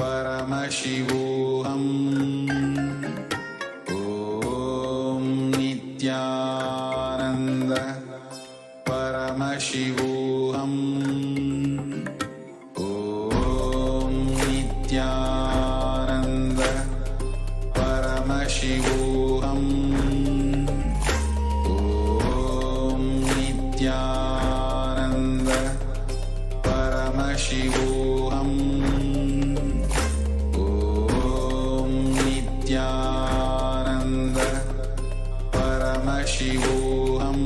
Paramashivoham. Om Nityananda Paramashivoham. Om Nityananda Paramashivoham. Om Nityananda Paramashivoham. Om Nityananda Paramashivoham.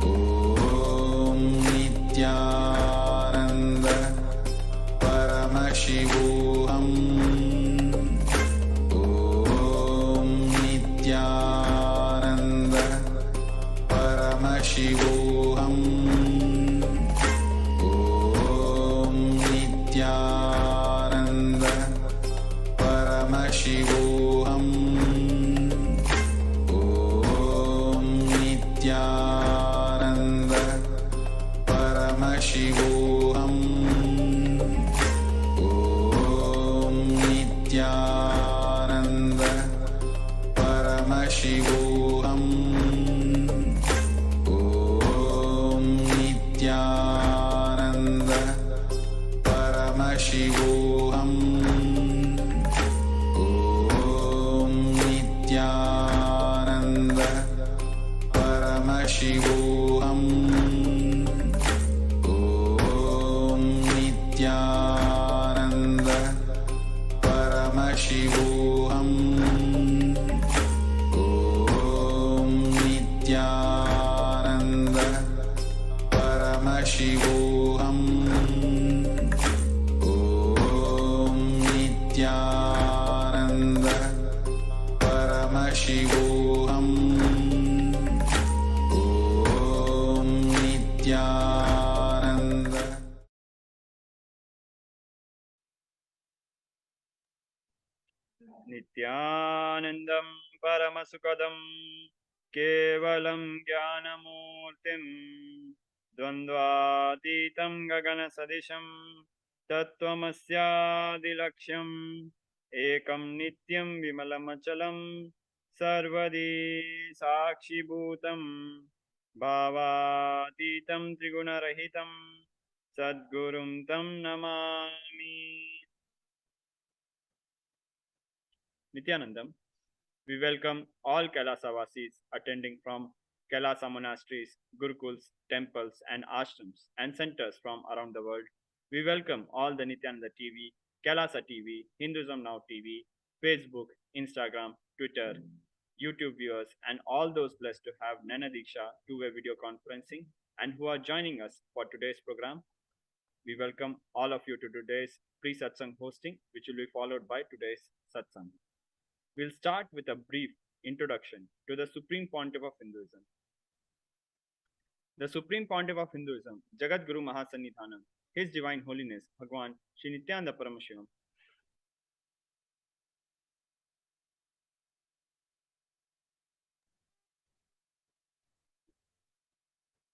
Om Nityananda Paramashivoham. Om Nityananda Paramashivoham. Om Nityananda Paramashivoham. Om Nityananda Paramashivoham. Om Nityananda Paramashivoham. Om Nityananda Paramashivoham. Om Nityananda Paramashivoham. Om Nityananda Paramashivoham. Om Nityananda Paramashivoham. Om Nityananda Paramashivoham. Om Nityananda. Nityanandam Paramasukadam Kevalam Jnanamurtim Dvandvatitam Gagana Sadisham Tattvamasyaadilaksham Ekam Nityam Vimalamachalam Sarvadi Sakshibhutam Bhavatitam Trigunarahitam Sadgurum Tam Namami. Nityanandam, we welcome all Kailasa-vasis attending from Kailasa monasteries, gurukuls, temples, and ashrams and centers from around the world. We welcome all the Nityananda TV, Kailasa TV, Hinduism Now TV, Facebook, Instagram, Twitter, YouTube viewers, and all those blessed to have Nana Diksha two-way video conferencing and who are joining us for today's program. We welcome all of you to today's pre-satsang hosting, which will be followed by today's satsang. We'll start with a brief introduction to the Supreme Pontiff of Hinduism. The Supreme Pontiff of Hinduism, Jagat Guru Mahasannidhanam, His Divine Holiness, Bhagavan Shri Nityananda Paramashivam.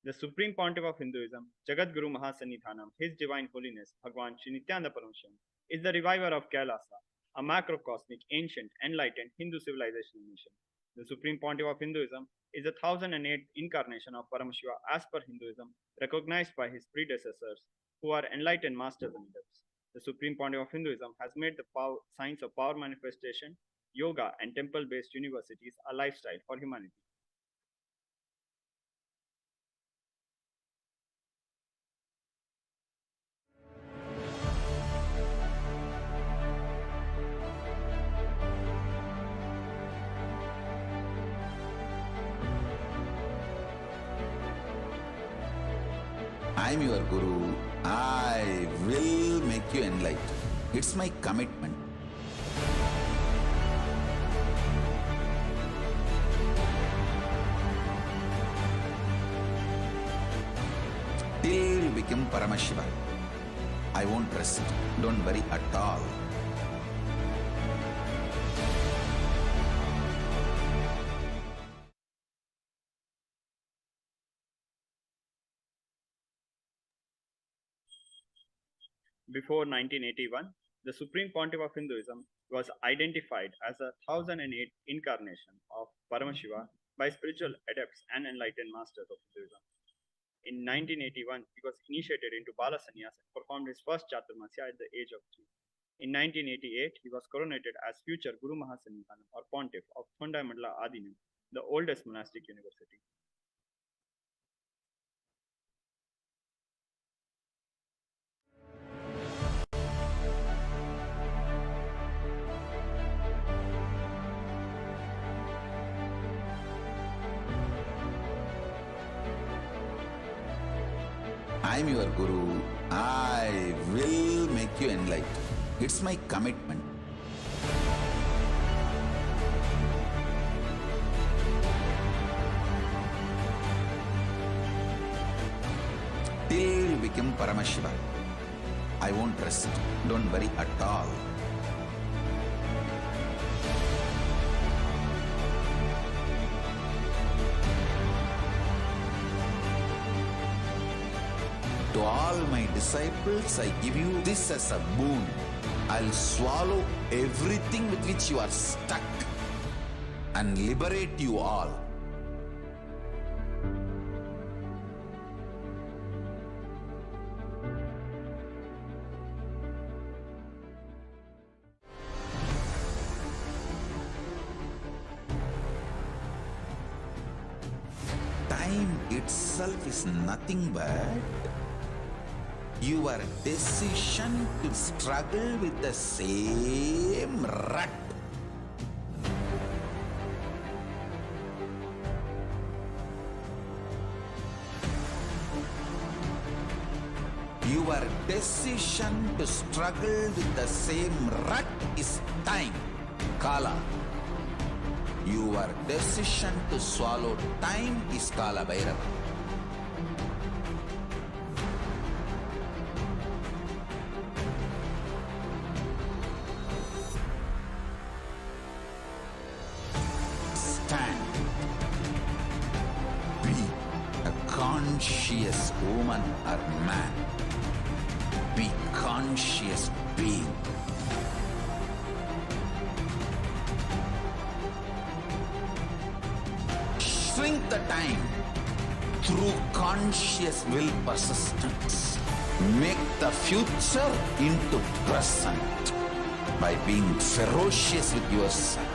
The Supreme Pontiff of Hinduism, Jagat Guru Mahasannidhanam, His Divine Holiness, Bhagavan Shri Nityananda Paramashivam, is the reviver of Kailasa, a macrocosmic, ancient, enlightened Hindu civilization mission. The Supreme Pontiff of Hinduism is the 1008th incarnation of Paramashiva as per Hinduism, recognized by his predecessors, who are enlightened masters and adepts. The Supreme Pontiff of Hinduism has made the science of power manifestation, yoga, and temple-based universities a lifestyle for humanity. I'm your Guru. I will make you enlightened. It's my commitment. Till you become Paramashiva, I won't rest. Don't worry at all. Before 1981, the Supreme Pontiff of Hinduism was identified as a 1008 incarnation of Paramashiva by spiritual adepts and enlightened masters of Hinduism. In 1981, he was initiated into Bala Sannyas and performed his first Chaturmasya at the age of 3. In 1988, he was coronated as future Guru Mahasannidhanam or Pontiff of Thondai-Mandla Adinam, the oldest monastic university. I am your Guru. I will make you enlightened. It's my commitment. Till you become Paramashiva, I won't rest. Don't worry at all. To all my disciples, I give you this as a boon. I'll swallow everything with which you are stuck and liberate you all. Time itself is nothing but your decision to struggle with the same rut. Your decision to struggle with the same rut is time, Kala. Your decision to swallow time is Kala Bhairava. Stand. Be a conscious woman or man. Be conscious being. Shrink the time through conscious will persistence. Make the future into present by being ferocious with yourself.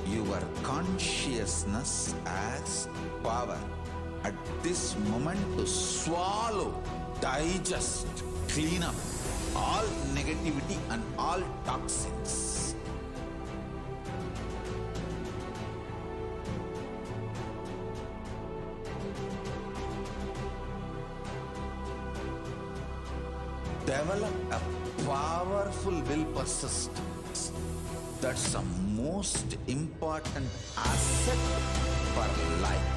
Your consciousness as power at this moment to swallow, digest, clean up all negativity and all toxins. Develop a powerful will persistence. That's the most important asset for life.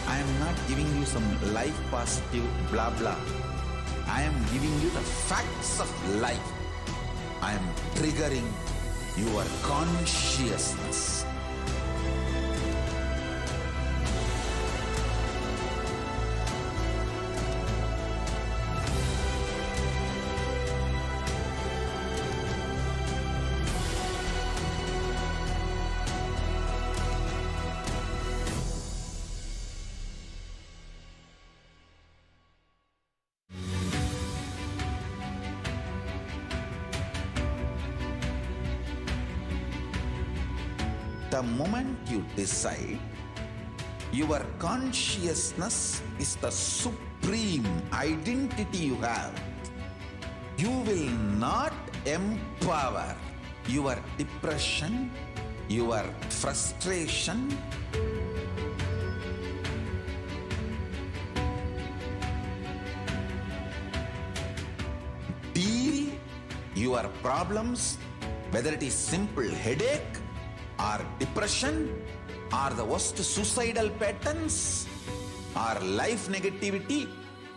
I am not giving you some life positive blah blah. I am giving you the facts of life. I am triggering your consciousness. The moment you decide, your consciousness is the supreme identity you have. You will not empower your depression, your frustration, deal your problems, whether it is simple headache or depression or the worst suicidal patterns or life negativity,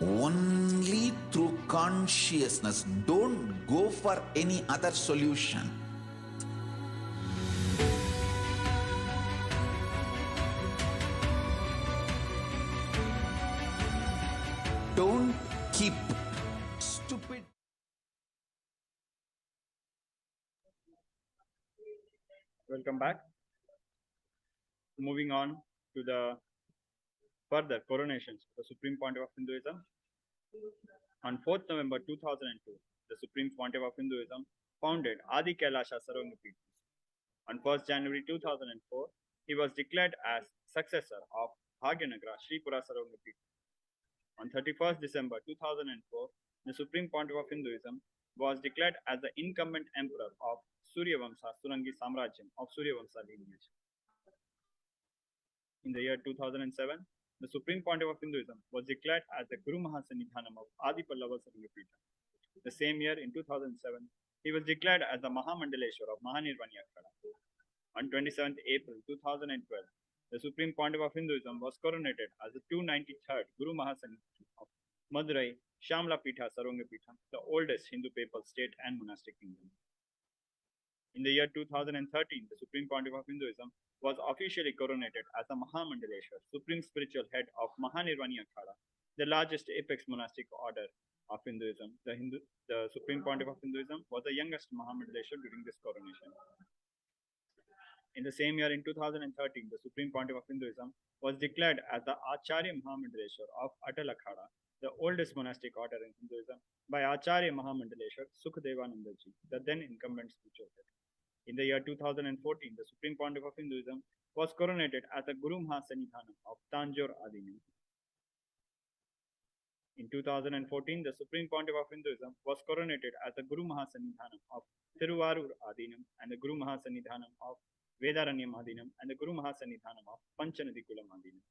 only through consciousness. Don't go for any other solution. Don't keep stupid. Welcome back. Moving on to the further coronations of the Supreme Pontiff of Hinduism. On 4th November 2002, the Supreme Pontiff of Hinduism founded Adi Kailasa Sarvangapita. On 1st January 2004, he was declared as successor of Bhagyanagra Sripura Sarvangapita. On 31st December 2004, the Supreme Pontiff of Hinduism was declared as the incumbent emperor of Suryavamsa Surangi Samrajyam of Suryavamsa lineage. In the year 2007, the Supreme Pontiff of Hinduism was declared as the Guru Mahasanidhanam of Adi Pallava Sarvangapita. The same year, in 2007, he was declared as the Mahamandaleshwar of Mahanirvani Akhada. On 27th April 2012, the Supreme Pontiff of Hinduism was coronated as the 293rd Guru Mahasanidhanam of Madurai Shamla Pitha Sarvangapita, the oldest Hindu papal state and monastic kingdom. In the year 2013, the Supreme Pontiff of Hinduism was officially coronated as the Mahamandaleshwar, Supreme Spiritual Head of Mahanirvani Akhada, the largest apex monastic order of Hinduism. The Supreme Pontiff of Hinduism was the youngest Mahamandaleshwar during this coronation. In the same year, in 2013, the Supreme Pontiff of Hinduism was declared as the Acharya Mahamandaleshwar of Atal Akhada, the oldest monastic order in Hinduism, by Acharya Mahamandaleshwar Sukhdevanandaji, the then incumbent spiritual head. In the year 2014, the Supreme Pontiff of Hinduism was coronated as the Guru Mahasanidhanam of Tanjore Adinam. In 2014, the Supreme Pontiff of Hinduism was coronated as the Guru Mahasanidhanam of Thiruvarur Adinam and the Guru Mahasanidhanam of Vedaranyam Adinam and the Guru Mahasanidhanam of Panchanadikulam Adinam.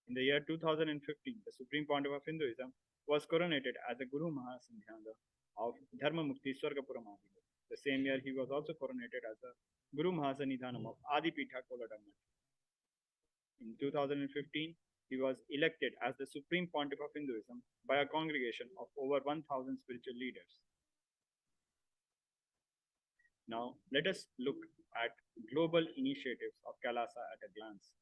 In the year 2015, the Supreme Pontiff of Hinduism was coronated as the Guru Mahasanidhanam of Dharma Mukti Swargapuram Adinam. The same year, he was also coronated as the Guru Mahasanidhanam of Adi Pitha Koladamma. In 2015, he was elected as the Supreme Pontiff of Hinduism by a congregation of over 1,000 spiritual leaders. Now, let us look at global initiatives of Kailasa at a glance.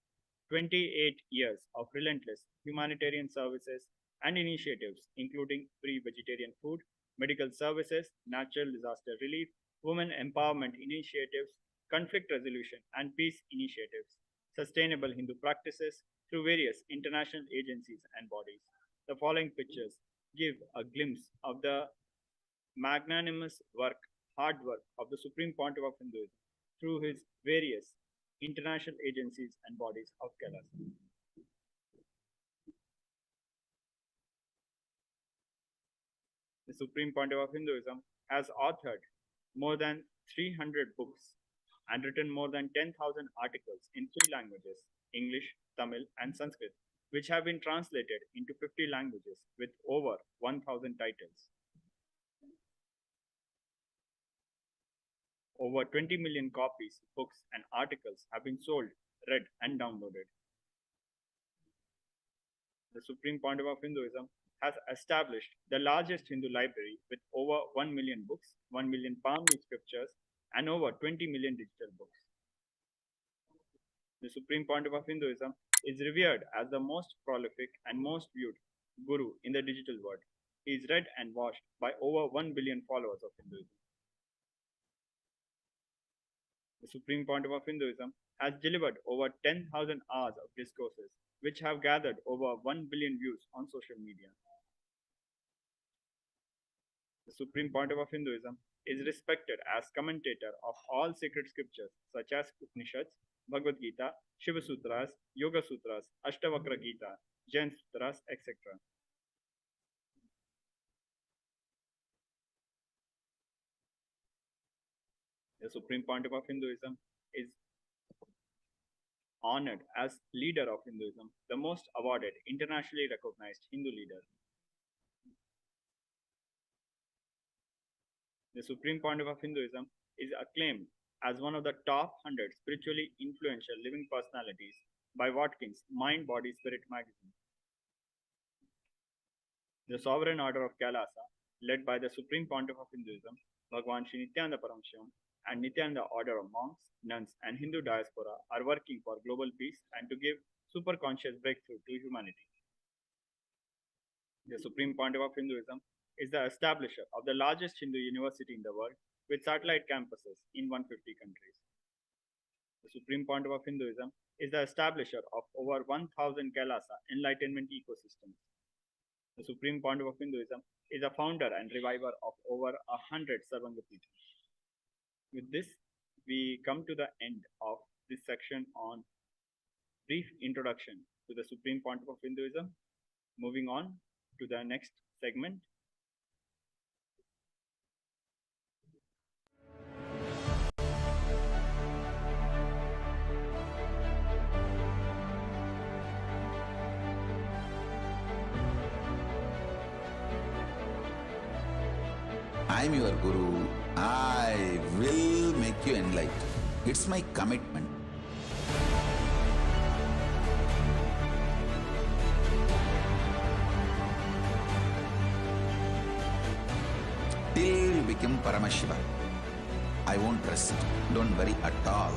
28 years of relentless humanitarian services and initiatives, including free vegetarian food, medical services, natural disaster relief, women empowerment initiatives, conflict resolution and peace initiatives, sustainable Hindu practices through various international agencies and bodies. The following pictures give a glimpse of the magnanimous work, hard work of the Supreme Pontiff of Hinduism through his various international agencies and bodies of Kailasa. The Supreme Pontiff of Hinduism has authored more than 300 books and written more than 10,000 articles in 3 languages, English, Tamil, and Sanskrit, which have been translated into 50 languages with over 1,000 titles. Over 20 million copies, books, and articles have been sold, read, and downloaded. The Supreme Pontiff of Hinduism has established the largest Hindu library with over 1 million books, 1 million palm-leaf scriptures, and over 20 million digital books. The Supreme Pontiff of Hinduism is revered as the most prolific and most viewed guru in the digital world. He is read and watched by over 1 billion followers of Hinduism. The Supreme Pontiff of Hinduism has delivered over 10,000 hours of discourses, which have gathered over 1 billion views on social media. The Supreme Pontiff of Hinduism is respected as commentator of all sacred scriptures such as Upanishads, Bhagavad Gita, Shiva Sutras, Yoga Sutras, Ashtavakra Gita, Jain Sutras, etc. The Supreme Pontiff of Hinduism is honored as leader of Hinduism, the most awarded, internationally recognized Hindu leader. The Supreme Pontiff of Hinduism is acclaimed as one of the top 100 spiritually influential living personalities by Watkins' Mind, Body, Spirit magazine. The Sovereign Order of Kailasa, led by the Supreme Pontiff of Hinduism, Bhagavan Nithyanda Paramashivam, and Nityananda Order of monks, nuns, and Hindu diaspora are working for global peace and to give superconscious breakthrough to humanity. The Supreme Pontiff of Hinduism is the establisher of the largest Hindu university in the world with satellite campuses in 150 countries. The Supreme Pontiff of Hinduism is the establisher of over 1,000 Kailasa enlightenment ecosystems. The Supreme Pontiff of Hinduism is a founder and reviver of over 100 Sarvanga Peethas. With this, we come to the end of this section on brief introduction to the Supreme Pontiff of Hinduism. Moving on to the next segment. I am your Guru. I will make you enlightened. It's my commitment. Till you become Paramashiva, I won't rest. Don't worry at all.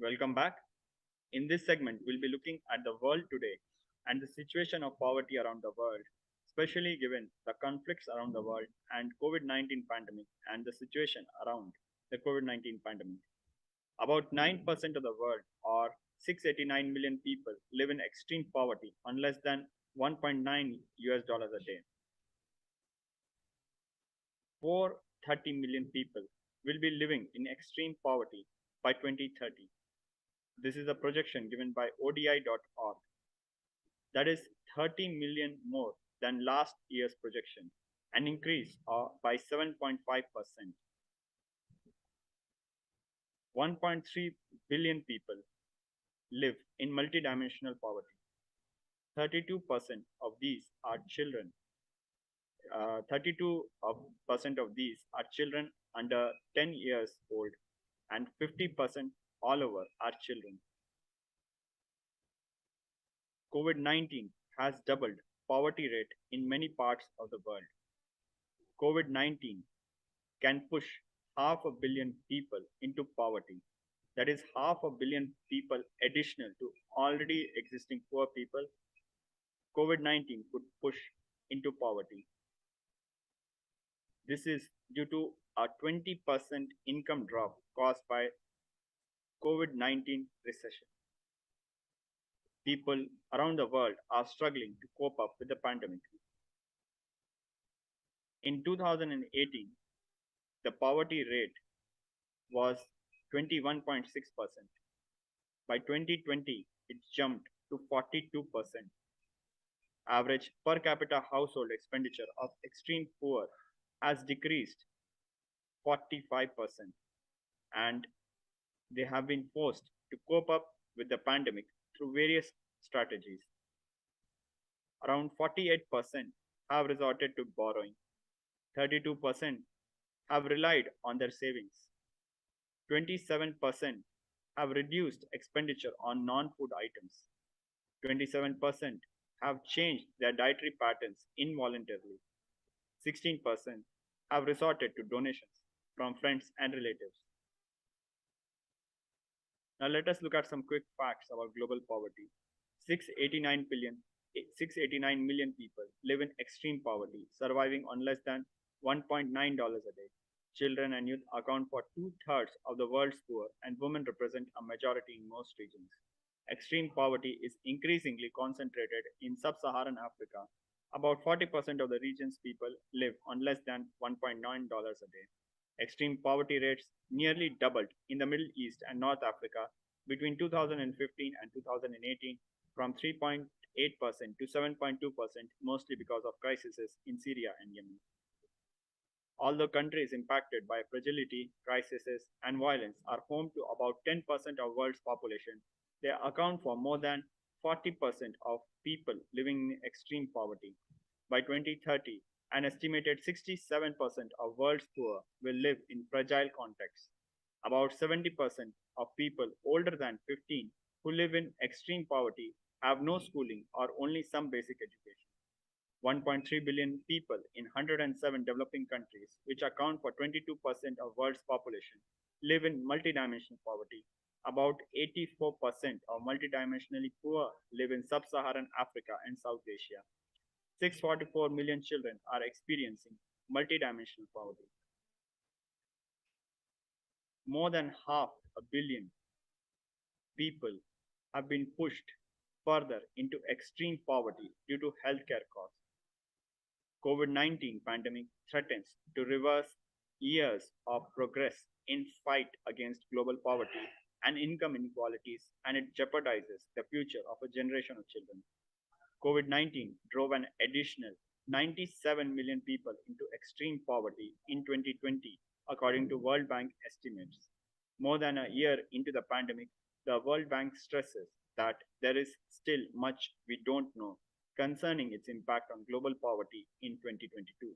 Welcome back. In this segment, we'll be looking at the world today and the situation of poverty around the world, especially given the conflicts around the world and COVID-19 pandemic and the situation around the COVID-19 pandemic. About 9% of the world, or 689 million people, live in extreme poverty on less than $1.9 a day. 430 million people will be living in extreme poverty by 2030. This is a projection given by ODI.org. That is 30 million more than last year's projection, an increase by 7.5%. 1.3 billion people live in multidimensional poverty. 32% of these are children. 32% of these are children under 10 years old, and 50% all over are children. COVID-19 has doubled poverty rate in many parts of the world. COVID-19 can push 500 million people into poverty. That is 500 million people additional to already existing poor people. COVID-19 could push into poverty. This is due to a 20% income drop caused by COVID-19 recession. People around the world are struggling to cope up with the pandemic. In 2018, the poverty rate was 21.6%. By 2020, it jumped to 42%. Average per capita household expenditure of extreme poor has decreased 45%, and they have been forced to cope up with the pandemic through various strategies. Around 48% have resorted to borrowing. 32% have relied on their savings. 27% have reduced expenditure on non-food items. 27% have changed their dietary patterns involuntarily. 16% have resorted to donations from friends and relatives. Now let us look at some quick facts about global poverty. 689 million people live in extreme poverty, surviving on less than $1.9 a day. Children and youth account for two-thirds of the world's poor, and women represent a majority in most regions. Extreme poverty is increasingly concentrated in sub-Saharan Africa. About 40% of the region's people live on less than $1.9 a day. Extreme poverty rates nearly doubled in the Middle East and North Africa between 2015 and 2018, from 3.8% to 7.2%, mostly because of crises in Syria and Yemen. Although countries impacted by fragility, crises, and violence are home to about 10% of world's population, they account for more than 40% of people living in extreme poverty. By 2030, an estimated 67% of world's poor will live in fragile contexts. About 70% of people older than 15 who live in extreme poverty have no schooling or only some basic education. 1.3 billion people in 107 developing countries, which account for 22% of world's population, live in multidimensional poverty. About 84% of multidimensionally poor live in sub-Saharan Africa and South Asia. 644 million children are experiencing multidimensional poverty. More than half a billion people have been pushed further into extreme poverty due to healthcare costs. COVID-19 pandemic threatens to reverse years of progress in fight against global poverty and income inequalities, and it jeopardizes the future of a generation of children. COVID-19 drove an additional 97 million people into extreme poverty in 2020, according to World Bank estimates. More than a year into the pandemic, the World Bank stresses that there is still much we don't know concerning its impact on global poverty in 2022.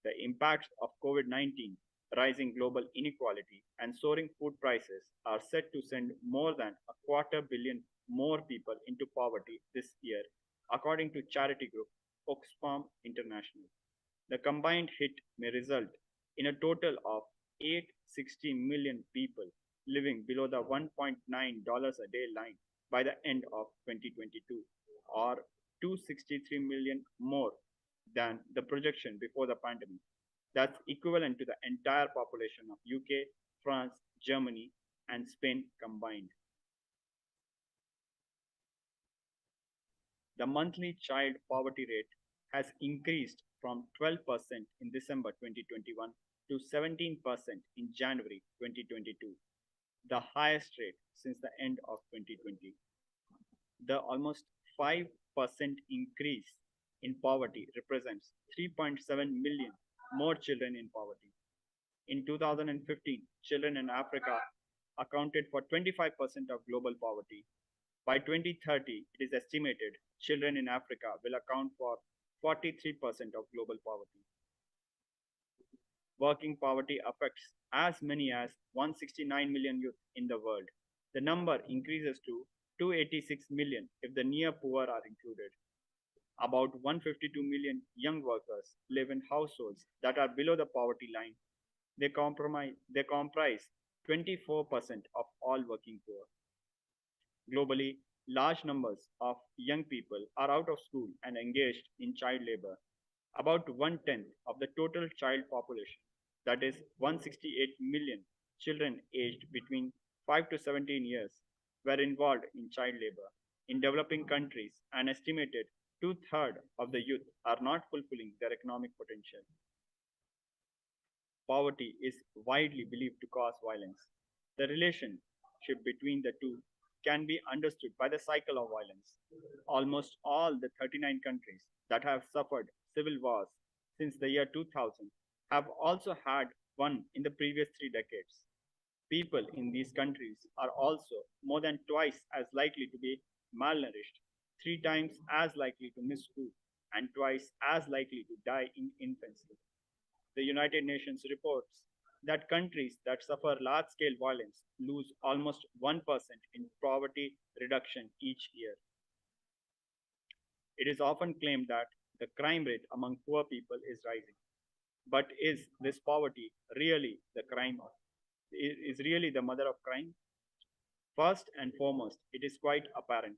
The impacts of COVID-19, rising global inequality, and soaring food prices are set to send more than a quarter billion more people into poverty this year, according to charity group Oxfam International. The combined hit may result in a total of 860 million people living below the $1.9 a day line by the end of 2022, or 263 million more than the projection before the pandemic. That's equivalent to the entire population of UK, France, Germany, and Spain combined. The monthly child poverty rate has increased from 12% in December 2021 to 17% in January 2022, the highest rate since the end of 2020. The almost 5% increase in poverty represents 3.7 million more children in poverty. In 2015, children in Africa accounted for 25% of global poverty. By 2030, it is estimated children in Africa will account for 43% of global poverty. Working poverty affects as many as 169 million youth in the world. The number increases to 286 million if the near poor are included. About 152 million young workers live in households that are below the poverty line. They comprise 24% of all working poor. Globally, large numbers of young people are out of school and engaged in child labor. About 1/10 of the total child population, that is 168 million children aged between 5 to 17 years, were involved in child labor. In developing countries, an estimated two-thirds of the youth are not fulfilling their economic potential. Poverty is widely believed to cause violence. The relationship between the two can be understood by the cycle of violence. Almost all the 39 countries that have suffered civil wars since the year 2000 have also had one in the previous 3 decades. People in these countries are also more than twice as likely to be malnourished, 3 times as likely to miss school, and twice as likely to die in infancy. The United Nations reports that countries that suffer large scale violence lose almost 1% in poverty reduction each year. It is often claimed that the crime rate among poor people is rising. But is this poverty really the crime? Is really the mother of crime? First and foremost, it is quite apparent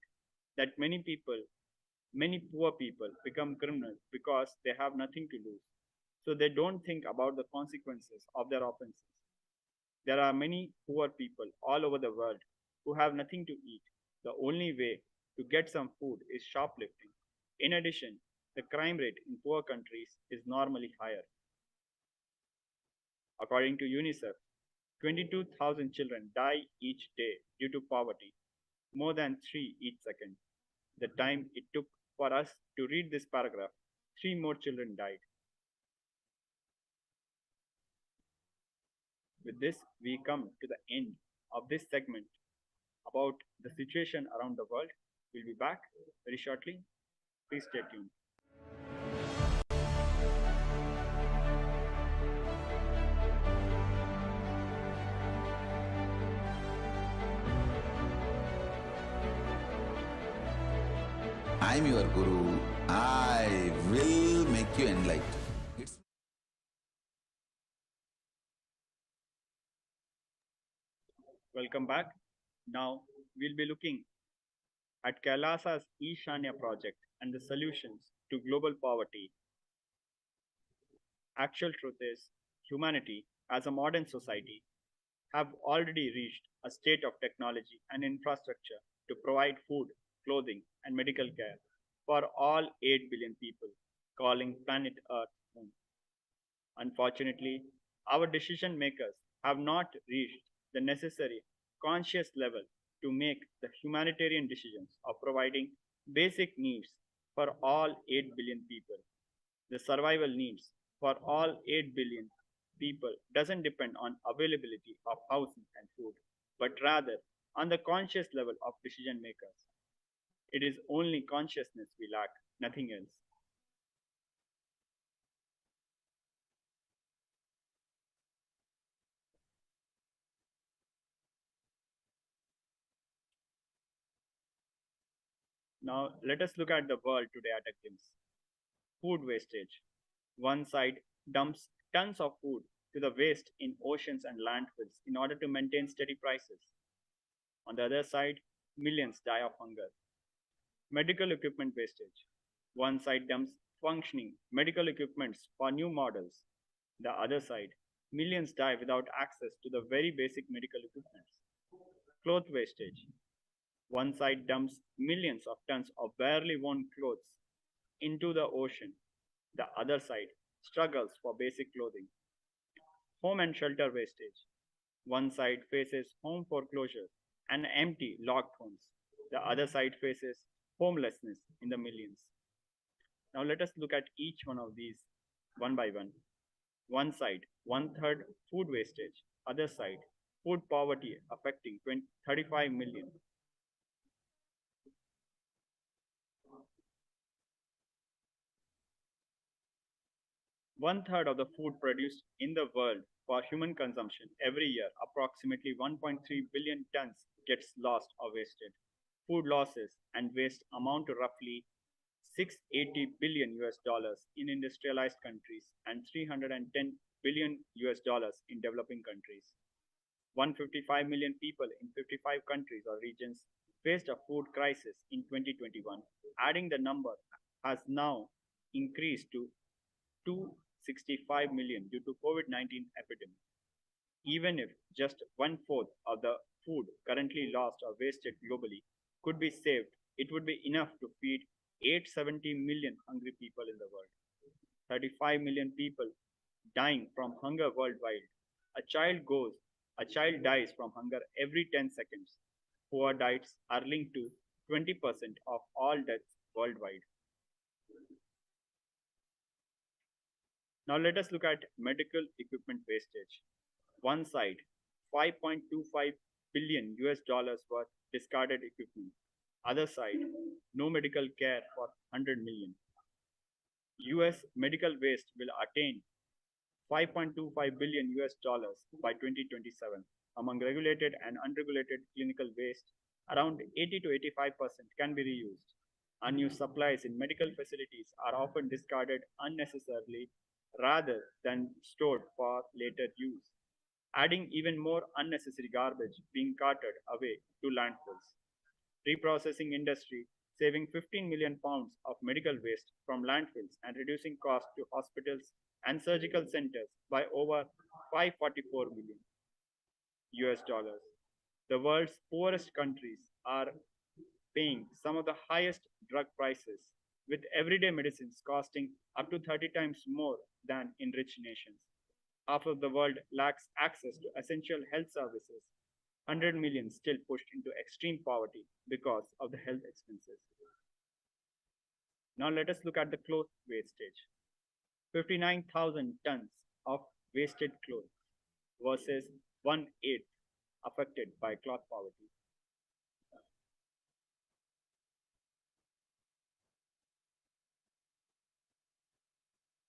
that many poor people become criminals because they have nothing to lose. So they don't think about the consequences of their offenses. There are many poor people all over the world who have nothing to eat. The only way to get some food is shoplifting. In addition, the crime rate in poor countries is normally higher. According to UNICEF, 22,000 children die each day due to poverty, more than 3 each second. The time it took for us to read this paragraph, 3 more children died. With this, we come to the end of this segment about the situation around the world. We'll be back very shortly. Please stay tuned. I'm your Guru. I will make you enlightened. Welcome back. Now we'll be looking at Kailasa's Ishanya project and the solutions to global poverty. Actual truth is, humanity as a modern society have already reached a state of technology and infrastructure to provide food, clothing, and medical care for all 8 billion people calling planet Earth home. Unfortunately, our decision makers have not reached the necessary conscious level to make the humanitarian decisions of providing basic needs for all 8 billion people. The survival needs for all 8 billion people doesn't depend on availability of housing and food, but rather on the conscious level of decision makers. It is only consciousness we lack, nothing else. Now, let us look at the world today at a glimpse. Food wastage. One side dumps tons of food to the waste in oceans and landfills in order to maintain steady prices. On the other side, millions die of hunger. Medical equipment wastage. One side dumps functioning medical equipments for new models. The other side, millions die without access to the very basic medical equipments. Cloth wastage. One side dumps millions of tons of barely worn clothes into the ocean. The other side struggles for basic clothing. Home and shelter wastage. One side faces home foreclosure and empty, locked homes. The other side faces homelessness in the millions. Now let us look at each one of these one by one. One side, one third food wastage. Other side, food poverty affecting 35 million. One third of the food produced in the world for human consumption every year, approximately 1.3 billion tons, gets lost or wasted. Food losses and waste amount to roughly 680 billion US dollars in industrialized countries and 310 billion US dollars in developing countries. 155 million people in 55 countries or regions faced a food crisis in 2021. Adding the number has now increased to 265 million due to COVID-19 epidemic. Even if just 1/4 of the food currently lost or wasted globally could be saved, it would be enough to feed 870 million hungry people in the world. 35 million people dying from hunger worldwide. A child dies from hunger every 10 seconds. Poor diets are linked to 20% of all deaths worldwide. Now let us look at medical equipment wastage. One side, 5.25 billion US dollars worth discarded equipment. Other side, no medical care for 100 million. US medical waste will attain $5.25 billion by 2027. Among regulated and unregulated clinical waste, around 80 to 85% can be reused. Unused supplies in medical facilities are often discarded unnecessarily rather than stored for later use, adding even more unnecessary garbage being carted away to landfills. Reprocessing industry saving 15 million pounds of medical waste from landfills and reducing costs to hospitals and surgical centers by over 544 million US dollars. The world's poorest countries are paying some of the highest drug prices, with everyday medicines costing up to 30 times more than in rich nations. Half of the world lacks access to essential health services. 100 million still pushed into extreme poverty because of the health expenses. Now let us look at the cloth wastage. 59,000 tons of wasted clothes versus 1/8 affected by cloth poverty.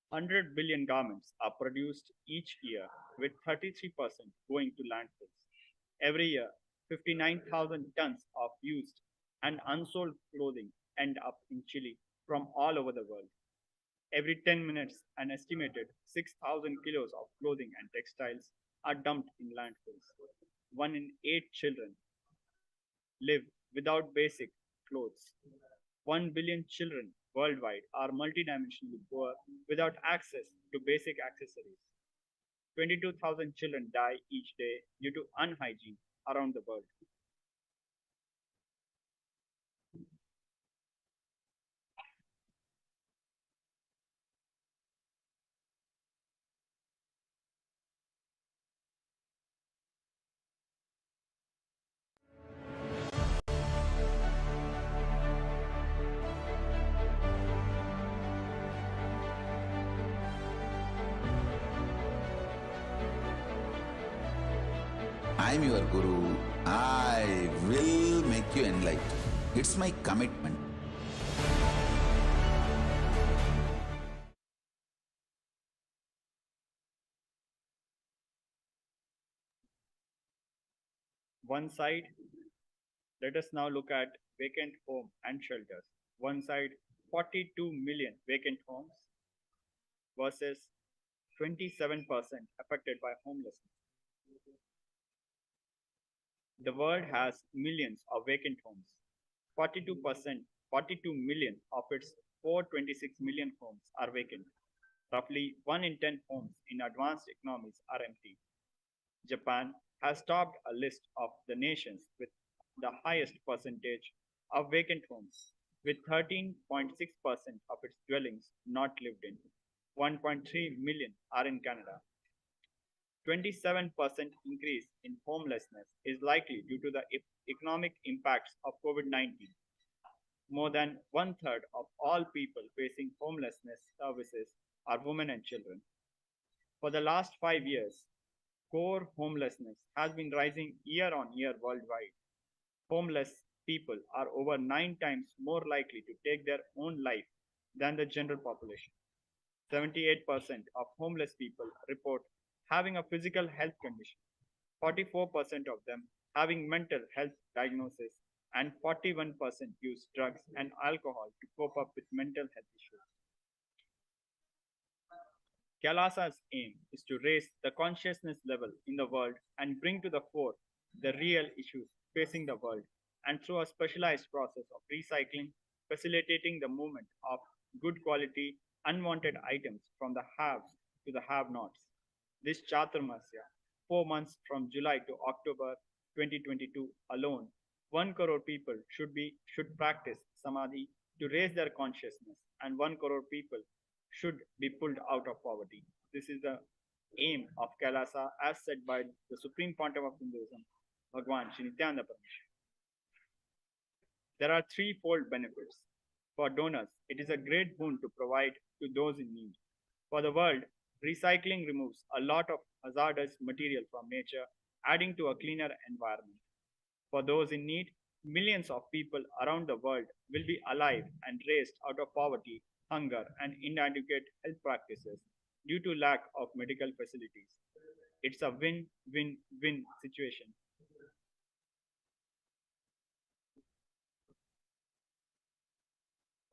100 billion garments are produced each year, with 33% going to landfills. Every year, 59,000 tons of used and unsold clothing end up in Chile from all over the world. Every 10 minutes, an estimated 6,000 kilos of clothing and textiles are dumped in landfills. 1 in 8 children live without basic clothes. 1 billion children worldwide are multidimensionally poor without access to basic accessories. 22,000 children die each day due to unhygiene around the world. I'm your guru. I will make you enlightened. It's my commitment. One side, let us now look at vacant home and shelters. One side, 42 million vacant homes versus 27% affected by homelessness. The world has millions of vacant homes. 42%, 42 million of its 426 million homes are vacant. Roughly 1 in 10 homes in advanced economies are empty. Japan has topped a list of the nations with the highest percentage of vacant homes, with 13.6% of its dwellings not lived in. 1.3 million are in Canada. 27% increase in homelessness is likely due to the economic impacts of COVID-19. More than one-third of all people facing homelessness services are women and children. For the last 5 years, core homelessness has been rising year on year worldwide. Homeless people are over 9 times more likely to take their own life than the general population. 78% of homeless people report having a physical health condition, 44% of them having mental health diagnosis, and 41% use drugs and alcohol to cope up with mental health issues. Kailasa's aim is to raise the consciousness level in the world and bring to the fore the real issues facing the world, and through a specialized process of recycling, facilitating the movement of good quality, unwanted items from the haves to the have-nots. This Chaturmasya, 4 months from July to October 2022 alone, 1 crore people should practice samadhi to raise their consciousness, and 1 crore people should be pulled out of poverty. This is the aim of Kailasa as said by the Supreme Pontiff of Hinduism, Bhagavan Paramashivam. There are threefold benefits. For donors, it is a great boon to provide to those in need. For the world, recycling removes a lot of hazardous material from nature, adding to a cleaner environment. For those in need, millions of people around the world will be alive and raised out of poverty hunger, and inadequate health practices due to lack of medical facilities. It's a win-win-win situation.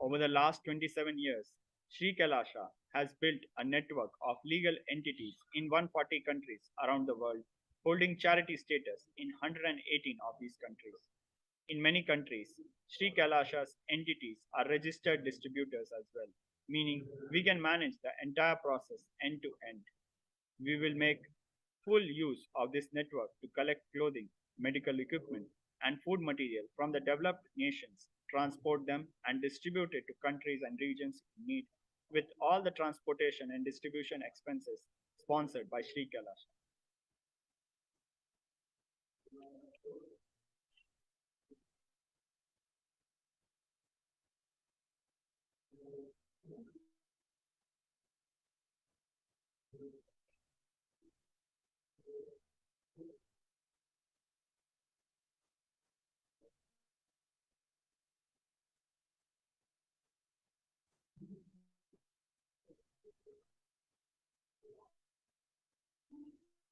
Over the last 27 years, Sri Kailasa has built a network of legal entities in 140 countries around the world, holding charity status in 118 of these countries. In many countries, Sri Kailasa's entities are registered distributors as well, meaning we can manage the entire process end to end. We will make full use of this network to collect clothing, medical equipment, and food material from the developed nations, transport them, and distribute it to countries and regions in need, with all the transportation and distribution expenses sponsored by Sri Kailasa.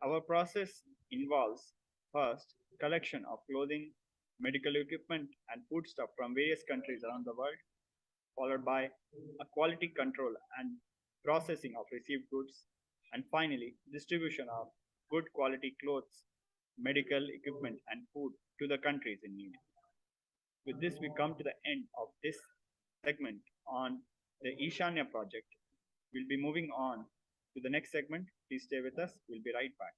Our process involves first collection of clothing, medical equipment, and foodstuff from various countries around the world, followed by a quality control and processing of received goods, and finally distribution of good quality clothes, medical equipment, and food to the countries in need. With this, we come to the end of this segment on the Ishanya project. We'll be moving on to the next segment. Please stay with us. We'll be right back.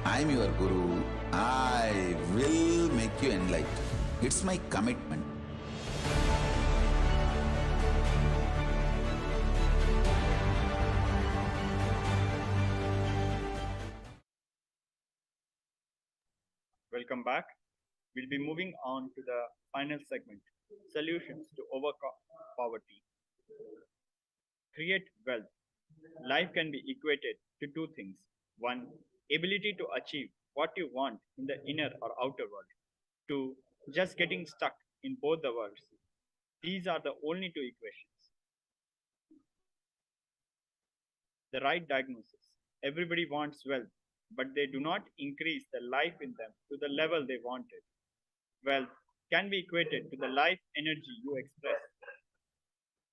I'm your Guru. I will make you enlightened. It's my commitment. Welcome back. We'll be moving on to the final segment, solutions to overcome poverty. Create wealth. Life can be equated to two things. One, ability to achieve what you want in the inner or outer world. Two, just getting stuck in both the worlds. These are the only two equations. The right diagnosis. Everybody wants wealth, but they do not increase the life in them to the level they wanted. Wealth can be equated to the life energy you express.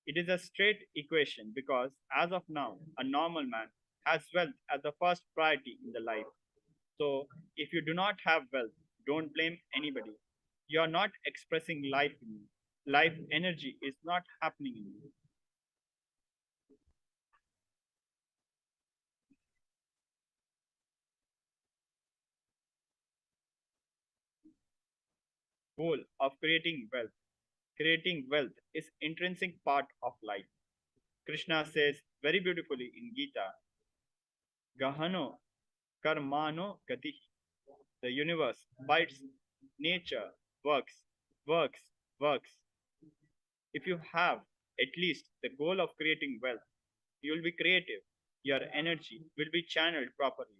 It is a straight equation because, as of now, a normal man has wealth as the first priority in the life. So, if you do not have wealth, don't blame anybody. You are not expressing life in you. Life energy is not happening in you. Goal of creating wealth. Creating wealth is intrinsic part of life. Krishna says very beautifully in Gita, Gahano Karmano Gati. The universe, by its nature, works, works, works. If you have at least the goal of creating wealth, you will be creative. Your energy will be channeled properly.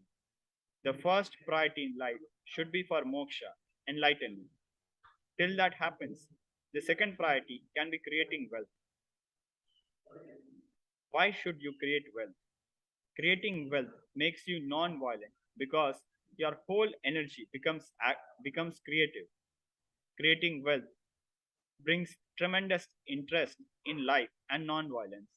The first priority in life should be for moksha, enlightenment. Till that happens, the second priority can be creating wealth. Why should you create wealth? Creating wealth makes you non-violent because your whole energy becomes creative. Creating wealth brings tremendous interest in life and non-violence.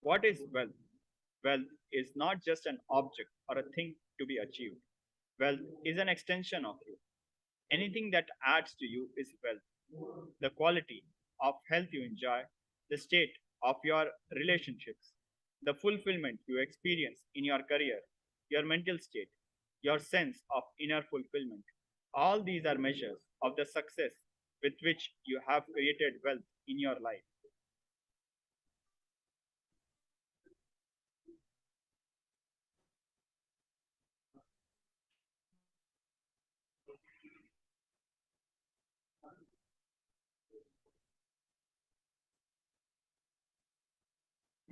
What is wealth? Wealth is not just an object or a thing to be achieved. Wealth is an extension of you. Anything that adds to you is wealth. The quality of health you enjoy, the state of your relationships, the fulfillment you experience in your career, your mental state, your sense of inner fulfillment. All these are measures of the success with which you have created wealth in your life.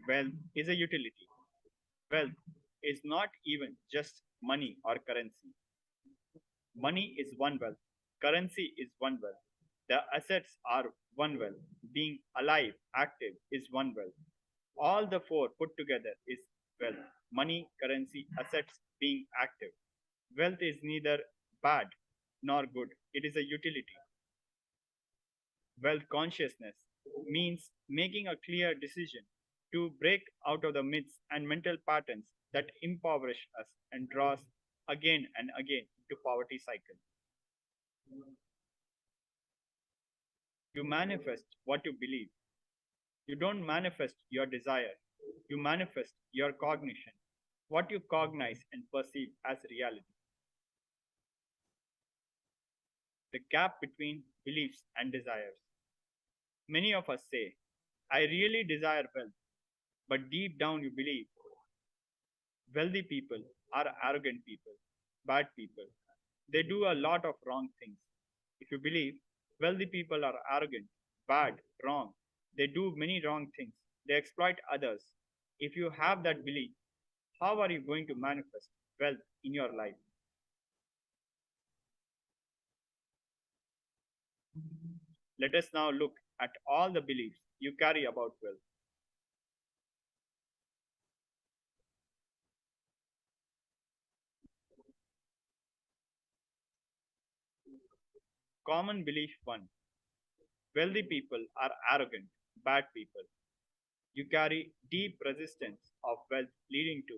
Wealth is a utility. Wealth is not even just money or currency. Money is one wealth. Currency is one wealth. The assets are one wealth. Being alive, active is one wealth. All the four put together is wealth. Money, currency, assets, being active. Wealth is neither bad nor good. It is a utility. Wealth consciousness means making a clear decision to break out of the myths and mental patterns that impoverish us and draw us again and again to poverty cycle. You manifest what you believe. You don't manifest your desire. You manifest your cognition, what you cognize and perceive as reality. The gap between beliefs and desires. Many of us say, I really desire wealth, but deep down you believe wealthy people are arrogant people, bad people. They do a lot of wrong things. If you believe wealthy people are arrogant, bad, wrong, they do many wrong things, they exploit others. If you have that belief, how are you going to manifest wealth in your life? Let us now look at all the beliefs you carry about wealth. Common belief 1. Wealthy people are arrogant, bad people. You carry deep resistance of wealth, leading to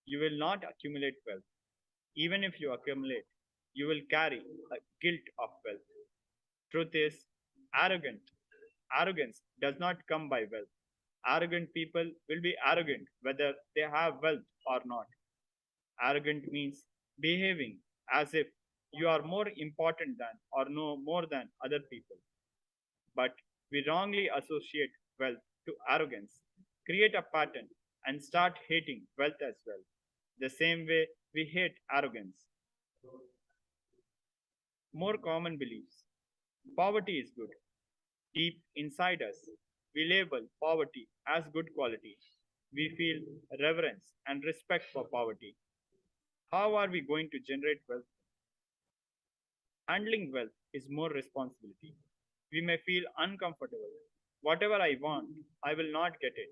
you will not accumulate wealth. Even if you accumulate, you will carry a guilt of wealth. Truth is, arrogant. Arrogance does not come by wealth. Arrogant people will be arrogant whether they have wealth or not. Arrogant means behaving as if you are more important than or know more than other people. But we wrongly associate wealth to arrogance, create a pattern, and start hating wealth as well, the same way we hate arrogance. More common beliefs. Poverty is good. Deep inside us, we label poverty as good quality. We feel reverence and respect for poverty. How are we going to generate wealth? Handling wealth is more responsibility. We may feel uncomfortable. Whatever I want, I will not get it.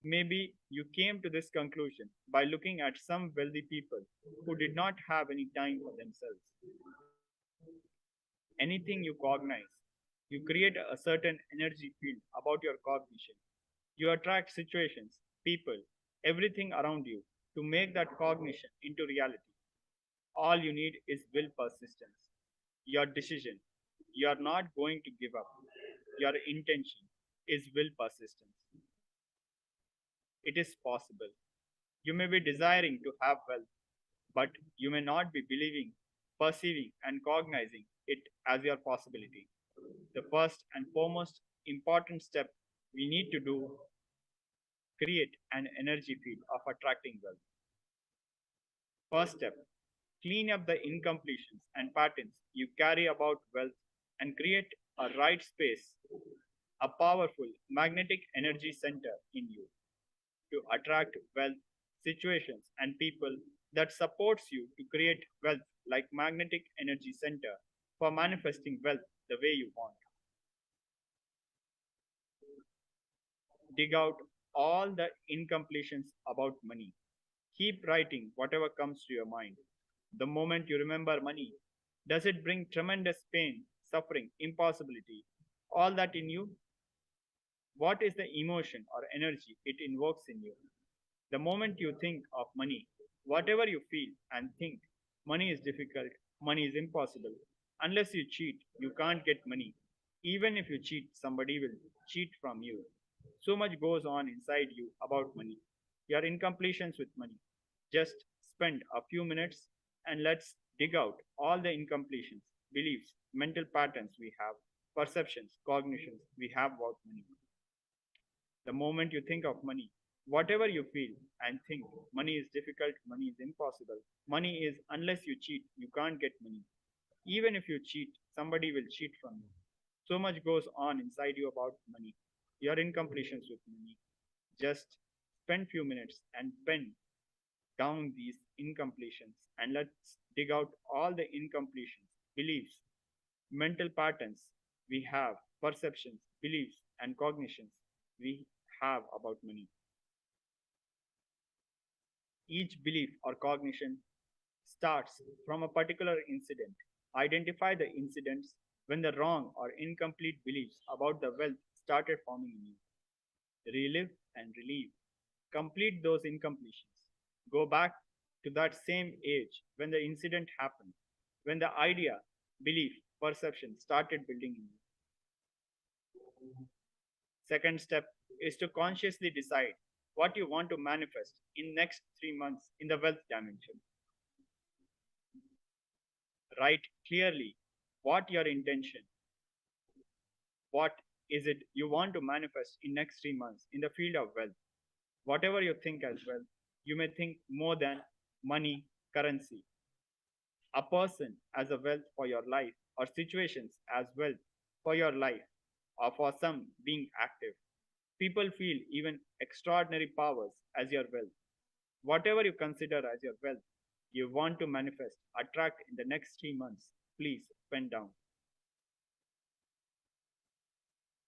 Maybe you came to this conclusion by looking at some wealthy people who did not have any time for themselves. Anything you cognize, you create a certain energy field about your cognition. You attract situations, people, everything around you to make that cognition into reality. All you need is will persistence. Your decision. You are not going to give up. Your intention is will persistence. It is possible. You may be desiring to have wealth, but you may not be believing, perceiving, and cognizing it as your possibility. The first and foremost important step we need to do create an energy field of attracting wealth. First step, clean up the incompletions and patterns you carry about wealth and create a right space, a powerful magnetic energy center in you to attract wealth, situations, and people that supports you to create wealth like magnetic energy center for manifesting wealth the way you want. Dig out all the incompletions about money. Keep writing whatever comes to your mind. The moment you remember money, does it bring tremendous pain, suffering, impossibility, all that in you? What is the emotion or energy it invokes in you? The moment you think of money, whatever you feel and think, money is difficult, money is impossible. Unless you cheat, you can't get money. Even if you cheat, somebody will cheat from you. So much goes on inside you about money. Your incompletions with money. Just spend a few minutes and let's dig out all the incompletions, beliefs, mental patterns we have, perceptions, cognitions we have about money. The moment you think of money, whatever you feel and think, money is difficult, money is impossible, money is unless you cheat, you can't get money. Even if you cheat, somebody will cheat from you. So much goes on inside you about money, your incompletions with money. Just spend few minutes and pen down these incompletions, and let's dig out all the incompletions, beliefs, mental patterns we have, perceptions, beliefs, and cognitions we have about money. Each belief or cognition starts from a particular incident. Identify the incidents when the wrong or incomplete beliefs about the wealth started forming in you. Relive and relieve. Complete those incompletions. Go back to that same age when the incident happened, when the idea, belief, perception started building in you. Second step is to consciously decide what you want to manifest in next 3 months in the wealth dimension. Write clearly what your intention, what is it you want to manifest in next 3 months in the field of wealth. Whatever you think as wealth, you may think more than money, currency, a person as a wealth for your life, or situations as wealth for your life, or for some being active. People feel even extraordinary powers as your wealth. Whatever you consider as your wealth, you want to manifest, attract in the next 3 months, please pen down.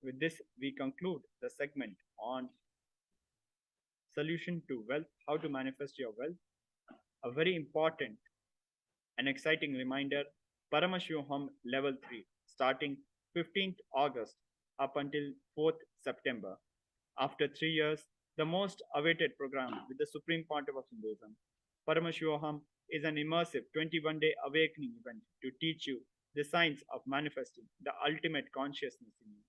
With this, we conclude the segment on solution to wealth, how to manifest your wealth. A very important and exciting reminder, Paramashivoham level 3, starting 15th August up until 4th September. After 3 years, the most awaited program with the Supreme Pontiff of Hinduism, Paramashivoham is an immersive 21-day awakening event to teach you the science of manifesting the ultimate consciousness in you.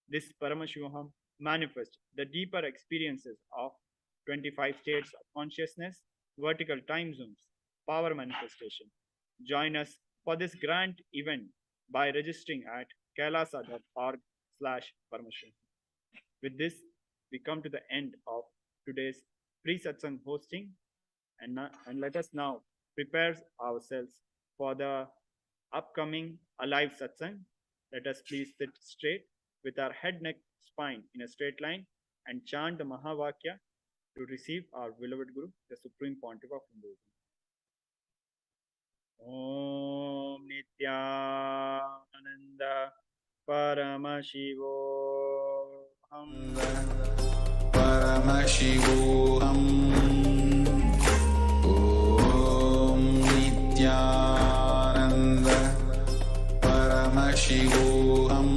This Paramashivoham manifests the deeper experiences of 25 states of consciousness, vertical time zones, power manifestation. Join us for this grand event by registering at kailasa.org/Paramashivoham. With this, we come to the end of today's pre-satsang hosting, and let us now prepare ourselves for the upcoming alive satsang. Let us please sit straight with our head, neck, spine in a straight line and chant the Mahavakya to receive our beloved Guru, the Supreme Pontiff of Hinduism. Om Nityananda Paramashivoham. Paramashivoham. Om Nityananda Paramashivoham.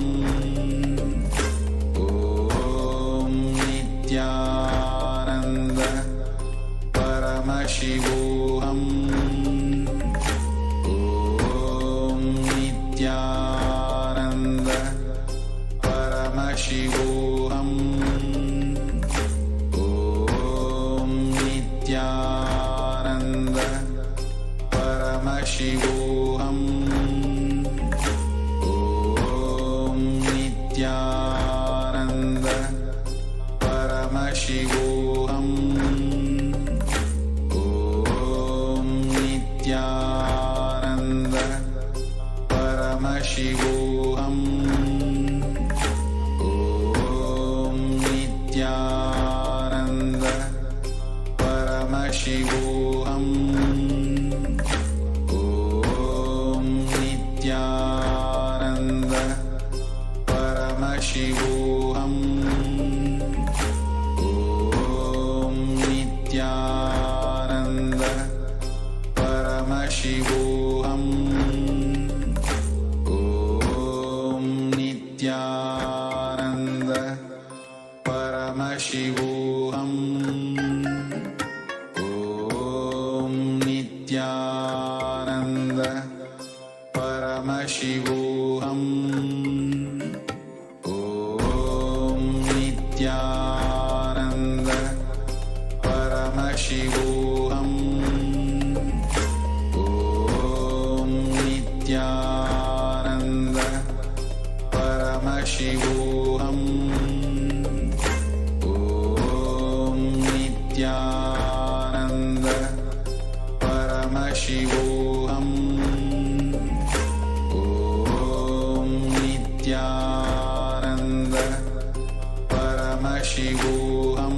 Om Nityananda Paramashivoham. Om Nityananda Paramashivoham. Om Nityananda Paramashivoham. Om Nityananda Paramashivoham. Om Nityananda Paramashivoham. Om Nityananda Paramashivoham. Om Nityananda Paramashivoham. Om Nityananda Paramashivoham. Om Nityananda Paramashivoham. Om Nityananda Paramashivoham. Om Nityananda Paramashivoham. Om Nityananda Paramashivoham. Om Nityananda Paramashivoham. Om Nityananda Paramashivoham.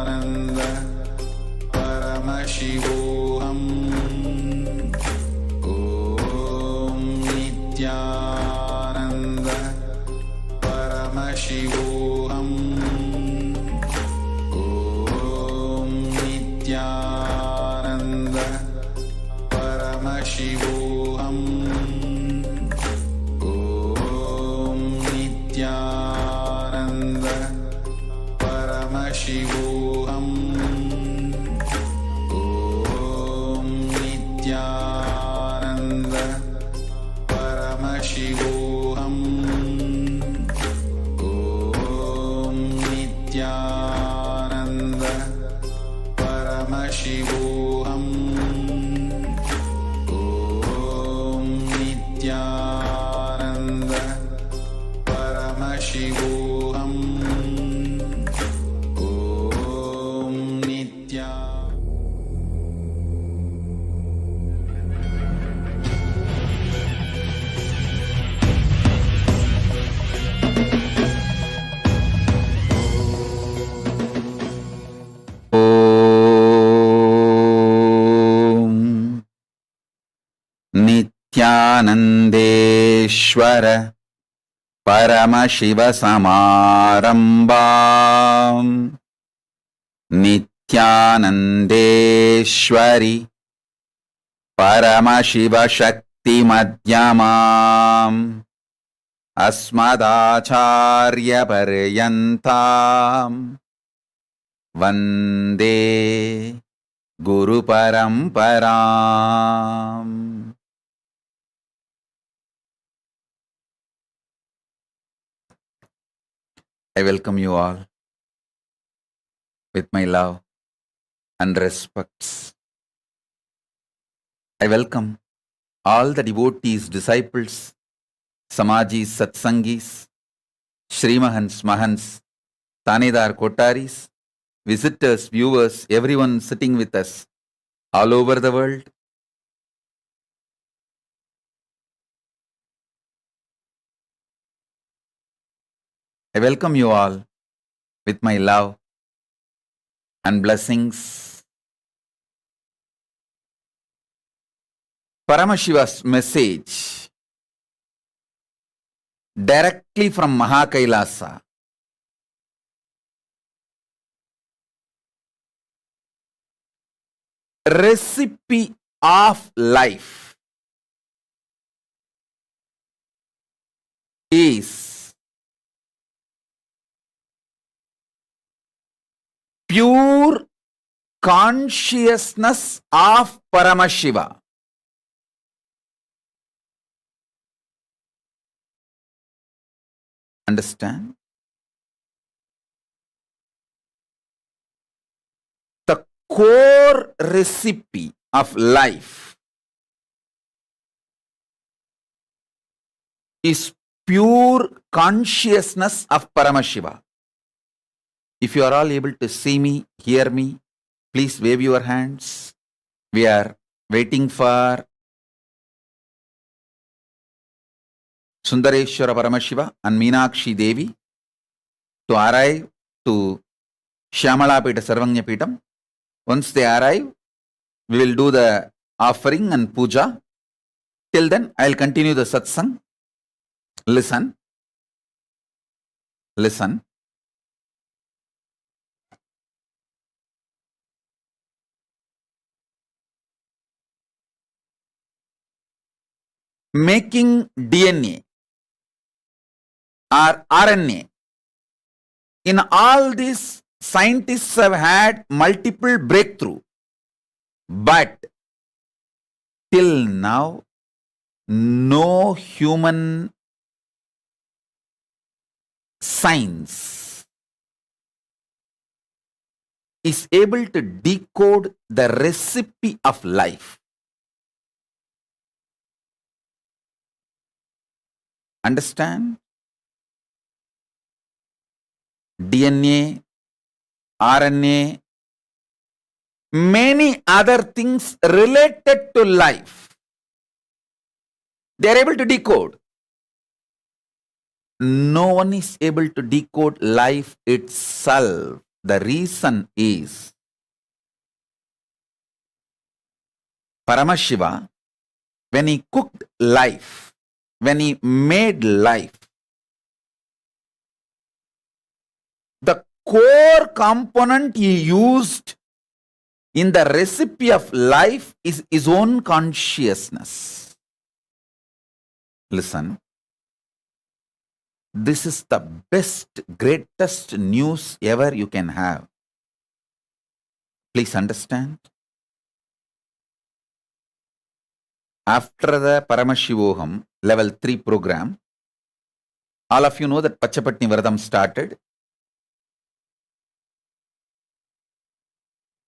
Paramashivoham. Om Nityananda Paramashivoham. Om Nityananda Paramashivoham. Om Nityananda Paramashivoham. Om Nitya. Om Nityanandeshwara Paramashivasamarambam Nityanandeshwari Paramashiva Shakti Madhyamam Asmadacharya Paryantam Vande Guru Paramparam. I welcome you all with my love and respects. I welcome all the devotees, disciples, Samajis, Satsangis, Shrimahans, Mahans, Tanedar Kotaris, visitors, viewers, everyone sitting with us all over the world. I welcome you all with my love and blessings. Paramashiva's message directly from Mahakailasa. Recipe of life is pure consciousness of Paramashiva. Understand? The core recipe of life is pure consciousness of Paramashiva. If you are all able to see me, hear me, please wave your hands. We are waiting for Sundareshwara Paramashiva and Meenakshi Devi to arrive to Shyamalapeta Sarvanya Pitam. Once they arrive, we will do the offering and puja. Till then, I will continue the satsang. Listen. Listen. Making DNA or RNA. In all this, scientists have had multiple breakthroughs. But till now, no human science is able to decode the recipe of life. Understand? DNA, RNA, many other things related to life. They are able to decode. No one is able to decode life itself. The reason is Paramashiva, when he cooked life, when he made life, the core component he used in the recipe of life is his own consciousness. Listen. This is the best, greatest news ever you can have. Please understand. After the Paramashivoham level 3 program, all of you know that Pachapatni Vradam started.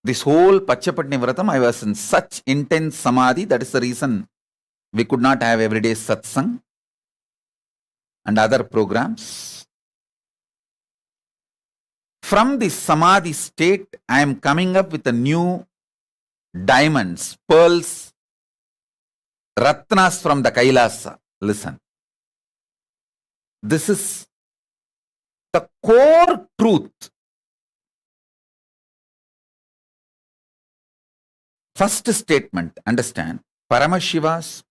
This whole Pachapatni Vradam, I was in such intense samadhi. That is the reason we could not have everyday satsang and other programs. From this samadhi state, I am coming up with a new diamonds, pearls, ratnas from the Kailasa. Listen. This is the core truth. First statement, understand, Paramashiva's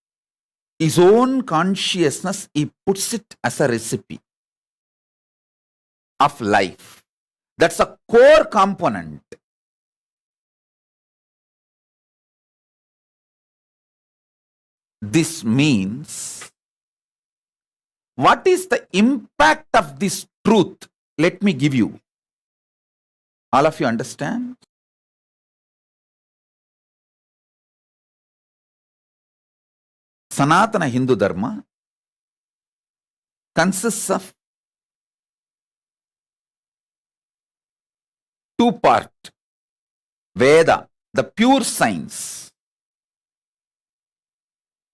his own consciousness, he puts it as a recipe of life. That's a core component. This means, what is the impact of this truth? Let me give you. All of you understand? Sanatana Hindu Dharma consists of two parts. Veda, the pure science.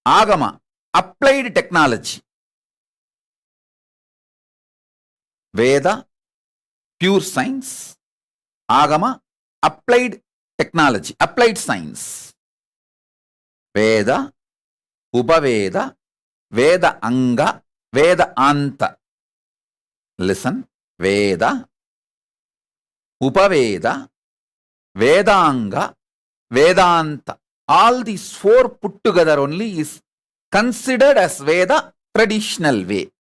Agama, applied technology. Veda, pure science. Agama, applied technology, applied science. Veda, Upaveda, Veda Anga, Veda Anta. Listen, Veda, Upaveda, Vedanga, Vedanta. All these four put together only is considered as Veda traditional way.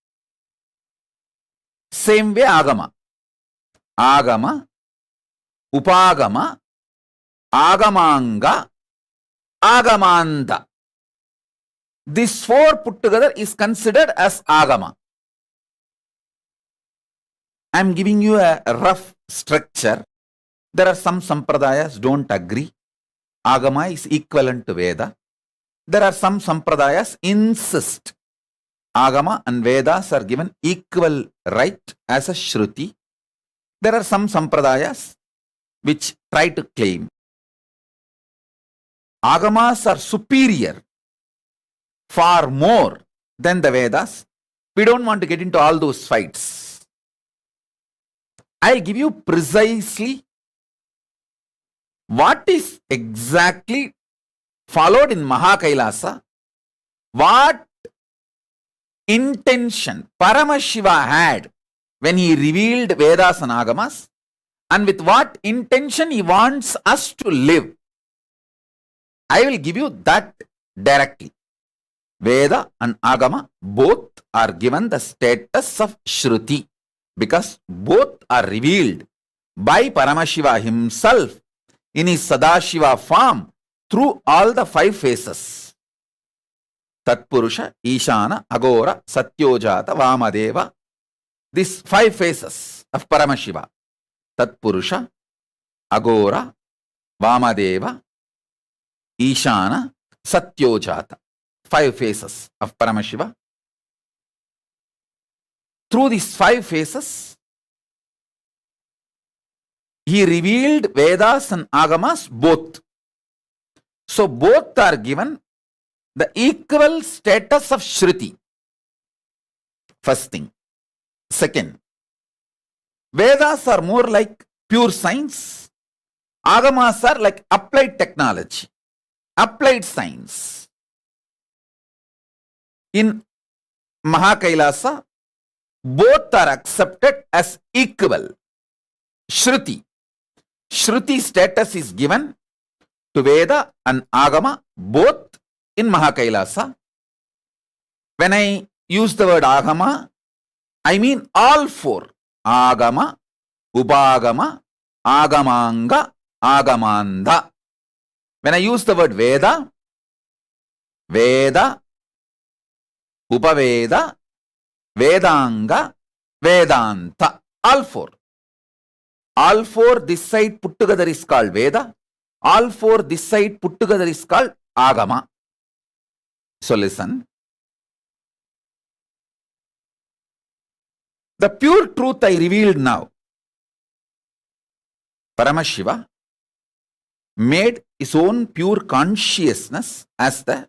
Same way Agama. Agama, Upagama, Agamanga, Agamanda. These four put together is considered as Agama. I am giving you a rough structure. There are some sampradayas don't agree. Agama is equivalent to Veda. There are some sampradayas insist Agama and Vedas are given equal right as a Shruti. There are some sampradayas which try to claim Agamas are superior far more than the Vedas. We don't want to get into all those fights. I'll give you precisely what is exactly followed in Mahakailasa, what intention Paramashiva had when he revealed Vedas and Agamas, and with what intention he wants us to live. I will give you that directly. Veda and Agama both are given the status of Shruti because both are revealed by Paramashiva himself in his Sadashiva form through all the five phases. Tatpurusha, Ishana, Agora, Satyojata, Vamadeva. These five phases of Paramashiva. Tatpurusha, Agora, Vamadeva, Ishana, Satyojata. Five phases of Paramashiva. Through these five phases, he revealed Vedas and Agamas both. So both are given the equal status of Shruti. First thing. Second, Vedas are more like pure science. Agamas are like applied technology, applied science. In Mahakailasa, both are accepted as equal. Shruti. Shruti status is given to Veda and Agama both in Mahakailasa. When I use the word Agama, I mean all four. Agama, Upagama, Agamanga, Agamanda. When I use the word Veda, Veda, Upaveda, Vedanga, Vedanta. All four. All four this side put together is called Veda. All four this side put together is called Agama. So listen. The pure truth I revealed now. Paramashiva made his own pure consciousness as the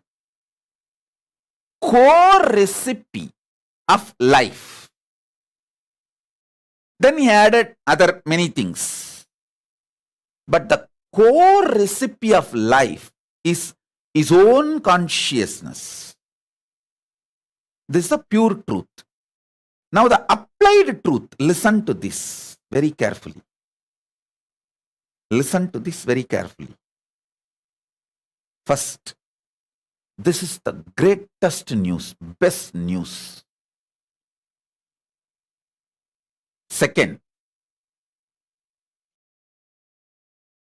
core recipe of life. Then he added other many things. But the core recipe of life is his own consciousness. This is the pure truth. Now the applied truth, listen to this very carefully. Listen to this very carefully. First, this is the greatest news, best news. Second,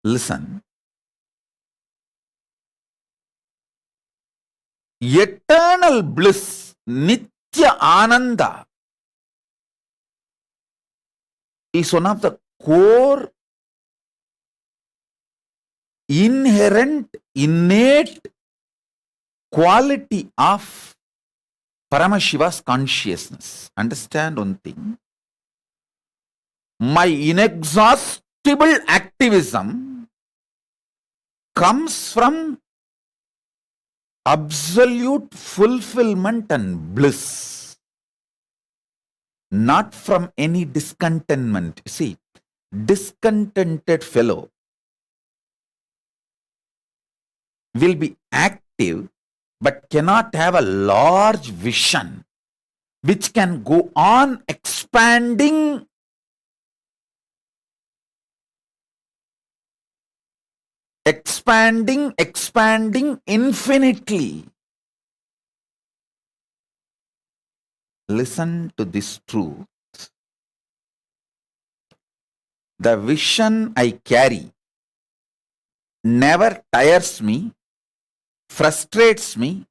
listen. Eternal bliss, Nitya Ananda, is one of the core, inherent, innate quality of Paramashiva's consciousness. Understand one thing? My inexhaustible activism comes from absolute fulfillment and bliss, not from any discontentment. See, discontented fellow will be active but cannot have a large vision which can go on expanding infinitely. Listen to this truth. The vision I carry never tires me, frustrates me.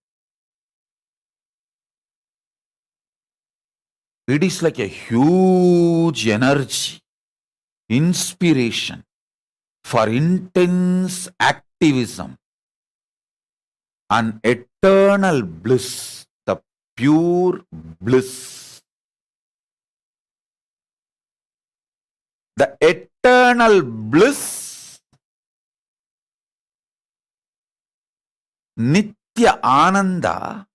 It is like a huge energy, inspiration for intense activism and eternal bliss, the pure bliss. The eternal bliss, Nitya Ananda,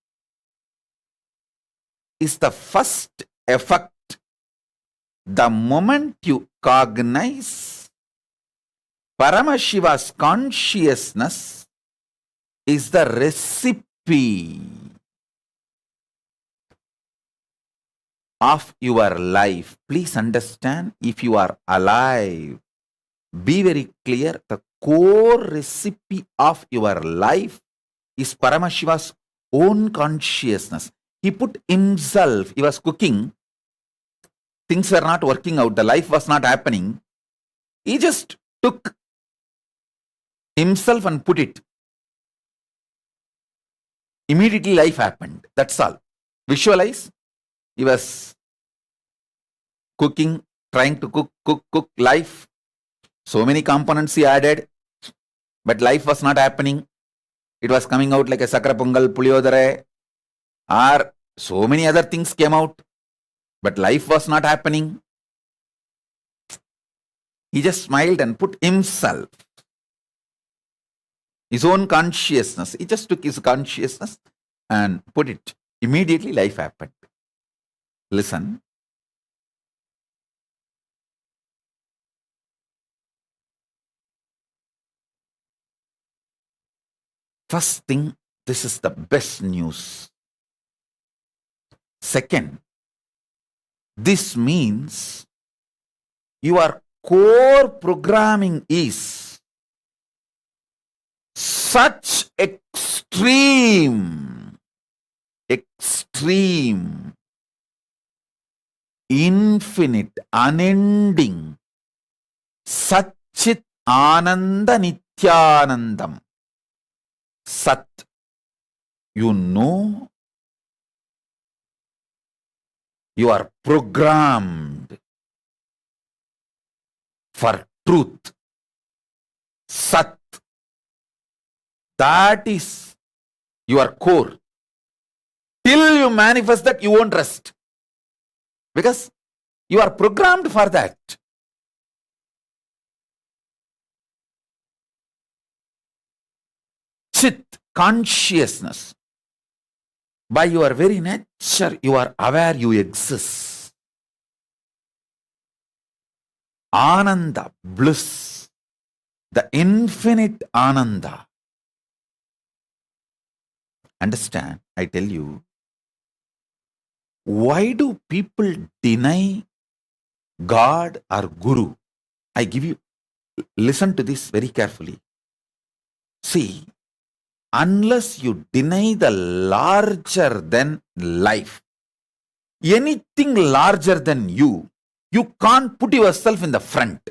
is the first effect. The moment you cognize Paramashiva's consciousness is the recipe of your life. Please understand, if you are alive, be very clear, the core recipe of your life is Paramashiva's own consciousness. He put himself, he was cooking, things were not working out, the life was not happening. He just took himself and put it. Immediately life happened. That's all. Visualize. He was cooking, trying to cook life. So many components he added, but life was not happening. It was coming out like a sakra pongal, puliyodare, or so many other things came out, but life was not happening. He just smiled and put himself, his own consciousness. He just took his consciousness and put it. Immediately life happened. Listen. First thing, this is the best news. Second, this means your core programming is such extreme, infinite, unending, Satchit Ananda Nityanandam. Sat, you know You are programmed for truth. Sat. That is your core. Till you manifest that, you won't rest. Because you are programmed for that. Chit, consciousness. By your very nature, you are aware you exist. Ananda, bliss. The infinite Ananda. Understand, I tell you, why do people deny God or Guru? I give you, listen to this very carefully. See, unless you deny the larger than life, anything larger than you can't put yourself in the front.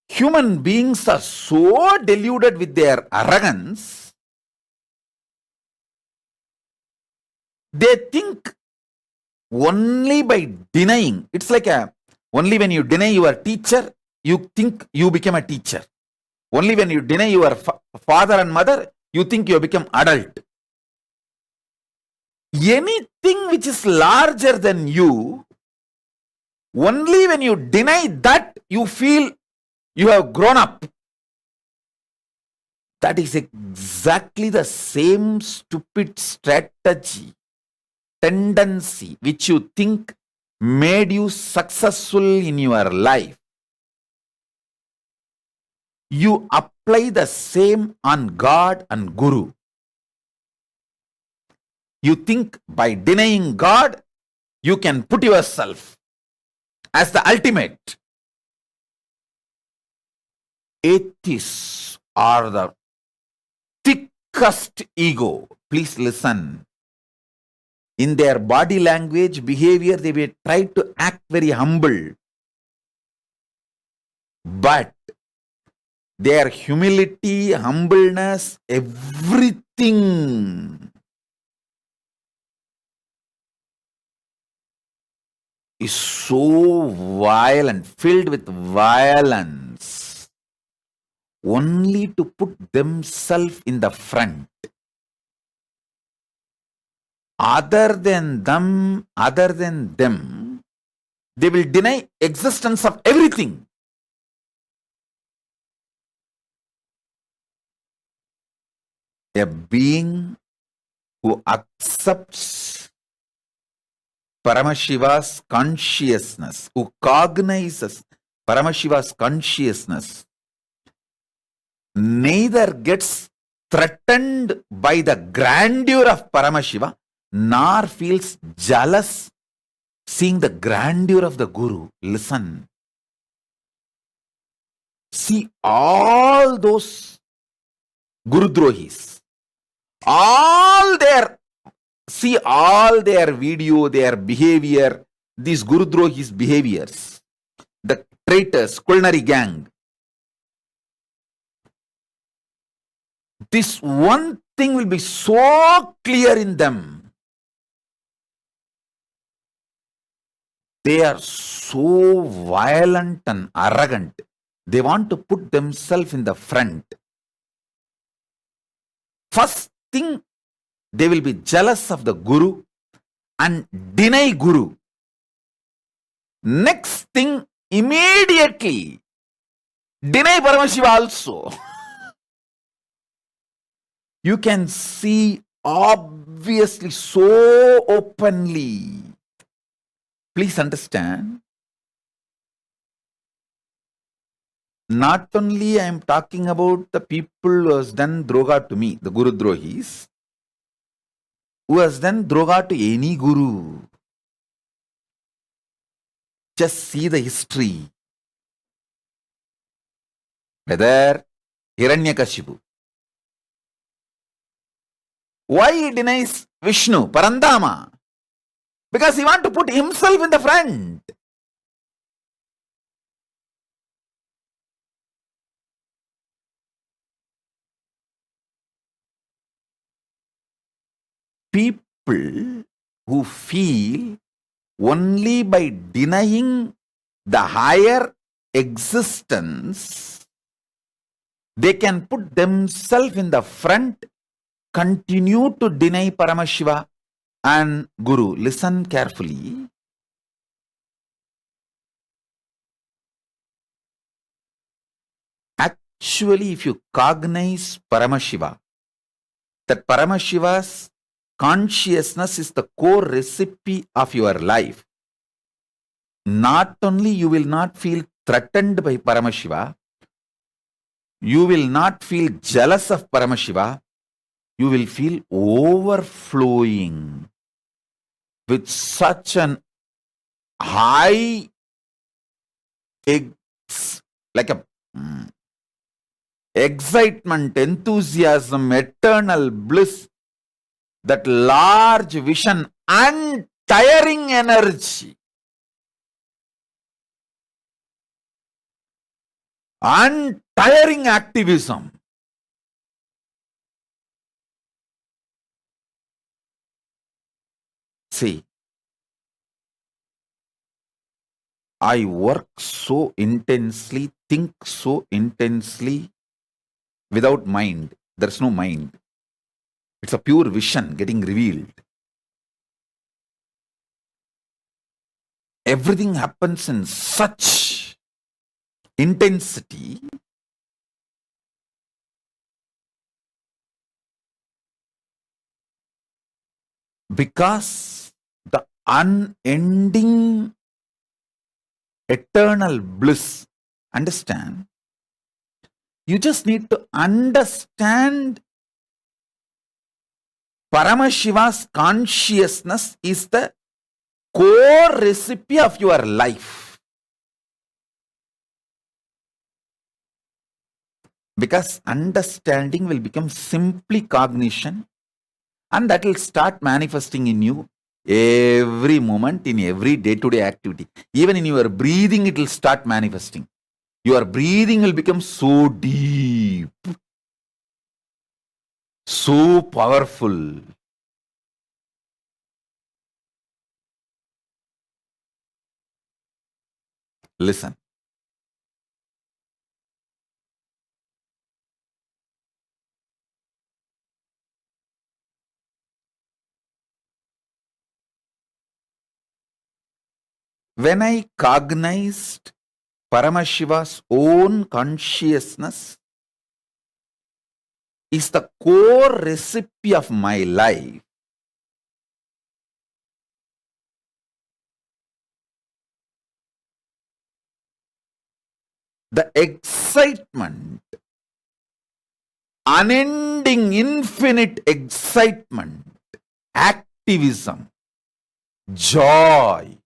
Human beings are so deluded with their arrogance, they think only by denying. It's like only when you deny your teacher, you think you become a teacher. Only when you deny your father and mother, you think you become adult. Anything which is larger than you, only when you deny that, you feel you have grown up. That is exactly the same stupid strategy, tendency, which you think made you successful in your life. You apply the same on God and Guru. You think by denying God, you can put yourself as the ultimate. Atheists are the thickest ego. Please listen. In their body language, behavior, they will try to act very humble. But their humility, humbleness, everything is so violent, filled with violence, only to put themselves in the front. Other than them, they will deny existence of everything. A being who accepts Paramashiva's consciousness, who cognizes Paramashiva's consciousness, neither gets threatened by the grandeur of Paramashiva, nor feels jealous seeing the grandeur of the Guru. Listen. See all those Gurudrohis, all their video, their behavior, these Gurudrohis' behaviors, the traitors, culinary gang. This one thing will be so clear in them. They are so violent and arrogant. They want to put themselves in the front. First thing, they will be jealous of the Guru and deny Guru. Next thing, immediately deny Paramashiva also. You can see obviously so openly. Please understand. Not only I am talking about the people who has done droga to me, the Guru Drohis, who has done droga to any Guru. Just see the history. Whether Hiranyakashipu. Why he denies Vishnu, Parandama? Because he wants to put himself in the front. People who feel only by denying the higher existence, they can put themselves in the front, continue to deny Paramashiva and Guru. Listen carefully. Actually, if you cognize Paramashiva, that Paramashiva's consciousness is the core recipe of your life, not only you will not feel threatened by Paramashiva, you will not feel jealous of Paramashiva, you will feel overflowing with such an high, like a excitement, enthusiasm, eternal bliss, that large vision, untiring energy, untiring activism. See, I work so intensely, think so intensely without mind. There's no mind. It's a pure vision getting revealed. Everything happens in such intensity because the unending eternal bliss. Understand? You just need to understand Paramashiva's consciousness is the core recipe of your life. Because understanding will become simply cognition, and that will start manifesting in you every moment, in every day-to-day activity. Even in your breathing, it will start manifesting. Your breathing will become so deep, so powerful. Listen. When I cognized Paramashiva's own consciousness is the core recipe of my life, the excitement, unending, infinite excitement, activism, joy,